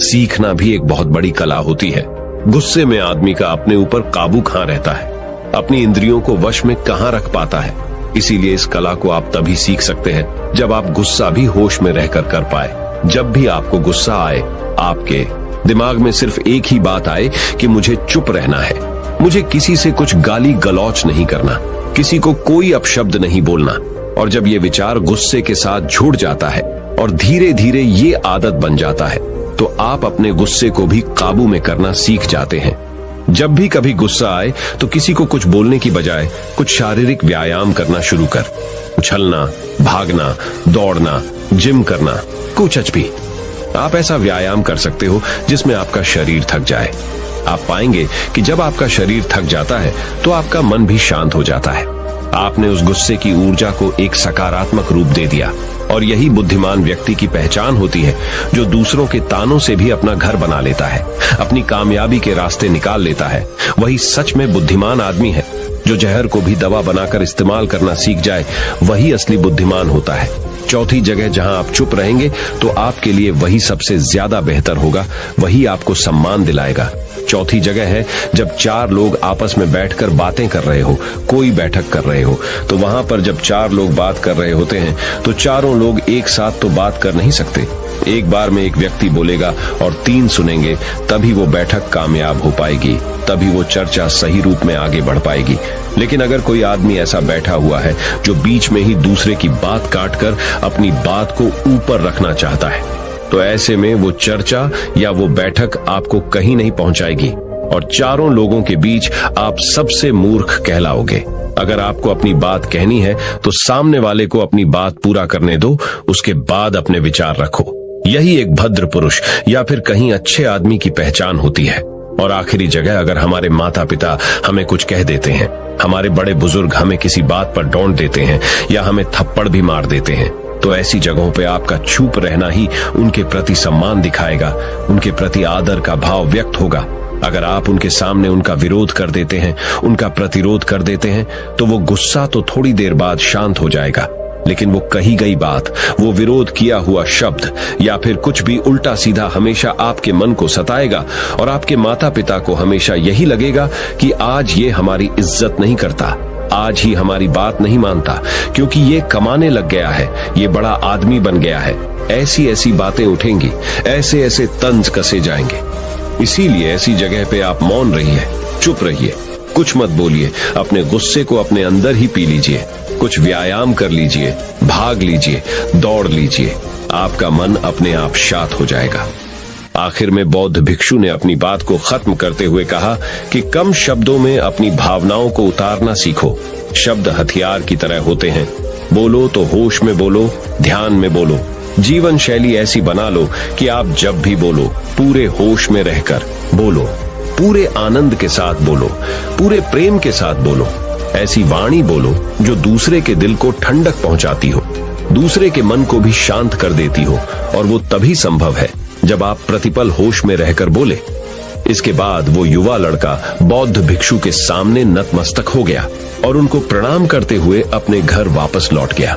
S3: सीखना भी एक बहुत बड़ी कला होती है। गुस्से में आदमी का अपने ऊपर काबू कहां रहता है, अपनी इंद्रियों को वश में कहां रख पाता है। इसीलिए इस कला को आप तभी सीख सकते हैं जब आप गुस्सा भी होश में रहकर कर पाए। जब भी आपको गुस्सा आए, आपके दिमाग में सिर्फ एक ही बात आए कि मुझे चुप रहना है, मुझे किसी से कुछ गाली गलौच नहीं करना, किसी को कोई अपशब्द नहीं बोलना। और जब ये विचार गुस्से के साथ जुड़ जाता है और धीरे धीरे ये आदत बन जाता है तो आप अपने गुस्से को भी काबू में करना सीख जाते हैं। जब भी कभी गुस्सा आए तो किसी को कुछ बोलने की बजाय कुछ शारीरिक व्यायाम करना शुरू कर, उछलना, भागना, दौड़ना, जिम करना, कुछ भी। आप ऐसा व्यायाम कर सकते हो जिसमें आपका शरीर थक जाए। आप पाएंगे कि जब आपका शरीर थक जाता है तो आपका मन भी शांत हो जाता है। आपने उस गुस्से की ऊर्जा को एक सकारात्मक रूप दे दिया। और यही बुद्धिमान व्यक्ति की पहचान होती है, जो दूसरों के तानों से भी अपना घर बना लेता है, अपनी कामयाबी के रास्ते निकाल लेता है। वही सच में बुद्धिमान आदमी है। जो जहर को भी दवा बनाकर इस्तेमाल करना सीख जाए, वही असली बुद्धिमान होता है। चौथी जगह जहां आप चुप रहेंगे तो आपके लिए वही सबसे ज्यादा बेहतर होगा, वही आपको सम्मान दिलाएगा। चौथी जगह है जब चार लोग आपस में बैठकर बातें कर रहे हो, कोई बैठक कर रहे हो, तो वहां पर जब चार लोग बात कर रहे होते हैं तो चारों लोग एक साथ तो बात कर नहीं सकते। एक बार में एक व्यक्ति बोलेगा और तीन सुनेंगे, तभी वो बैठक कामयाब हो पाएगी, तभी वो चर्चा सही रूप में आगे बढ़ पाएगी। लेकिन अगर कोई आदमी ऐसा बैठा हुआ है जो बीच में ही दूसरे की बात काटकर अपनी बात को ऊपर रखना चाहता है, तो ऐसे में वो चर्चा या वो बैठक आपको कहीं नहीं पहुंचाएगी और चारों लोगों के बीच आप सबसे मूर्ख कहलाओगे। अगर आपको अपनी बात कहनी है तो सामने वाले को अपनी बात पूरा करने दो, उसके बाद अपने विचार रखो। यही एक भद्र पुरुष या फिर कहीं अच्छे आदमी की पहचान होती है। और आखिरी जगह, अगर हमारे माता पिता हमें कुछ कह देते हैं, हमारे बड़े बुजुर्ग हमें किसी बात पर डांट देते हैं या हमें थप्पड़ भी मार देते हैं, तो ऐसी जगहों पे आपका चुप रहना ही उनके प्रति सम्मान दिखाएगा, उनके प्रति आदर का भाव व्यक्त होगा। अगर आप उनके सामने उनका विरोध कर देते हैं, उनका प्रतिरोध कर देते हैं, तो वो गुस्सा तो थोड़ी देर बाद शांत हो जाएगा, लेकिन वो कही गई बात, वो विरोध किया हुआ शब्द या फिर कुछ भी उल्टा सीधा हमेशा आपके मन को सताएगा और आपके माता पिता को हमेशा यही लगेगा कि आज ये हमारी इज्जत नहीं करता, आज ही हमारी बात नहीं मानता, क्योंकि ये कमाने लग गया है, ये बड़ा आदमी बन गया है। ऐसी ऐसी बातें उठेंगी, ऐसे ऐसे तंज कसे जाएंगे। इसीलिए ऐसी जगह पे आप मौन रहिए, चुप रहिए, कुछ मत बोलिए, अपने गुस्से को अपने अंदर ही पी लीजिए, कुछ व्यायाम कर लीजिए, भाग लीजिए, दौड़ लीजिए, आपका मन अपने आप शांत हो जाएगा। आखिर में बौद्ध भिक्षु ने अपनी बात को खत्म करते हुए कहा कि कम शब्दों में अपनी भावनाओं को उतारना सीखो। शब्द हथियार की तरह होते हैं। बोलो तो होश में बोलो, ध्यान में बोलो। जीवन शैली ऐसी बना लो कि आप जब भी बोलो पूरे होश में रहकर बोलो, पूरे आनंद के साथ बोलो, पूरे प्रेम के साथ बोलो। ऐसी वाणी बोलो जो दूसरे के दिल को ठंडक पहुंचाती हो, दूसरे के मन को भी शांत कर देती हो, और वो तभी संभव है जब आप प्रतिपल होश में रहकर बोले। इसके बाद वो युवा लड़का बौद्ध भिक्षु के सामने नतमस्तक हो गया और उनको प्रणाम करते हुए अपने घर वापस लौट गया।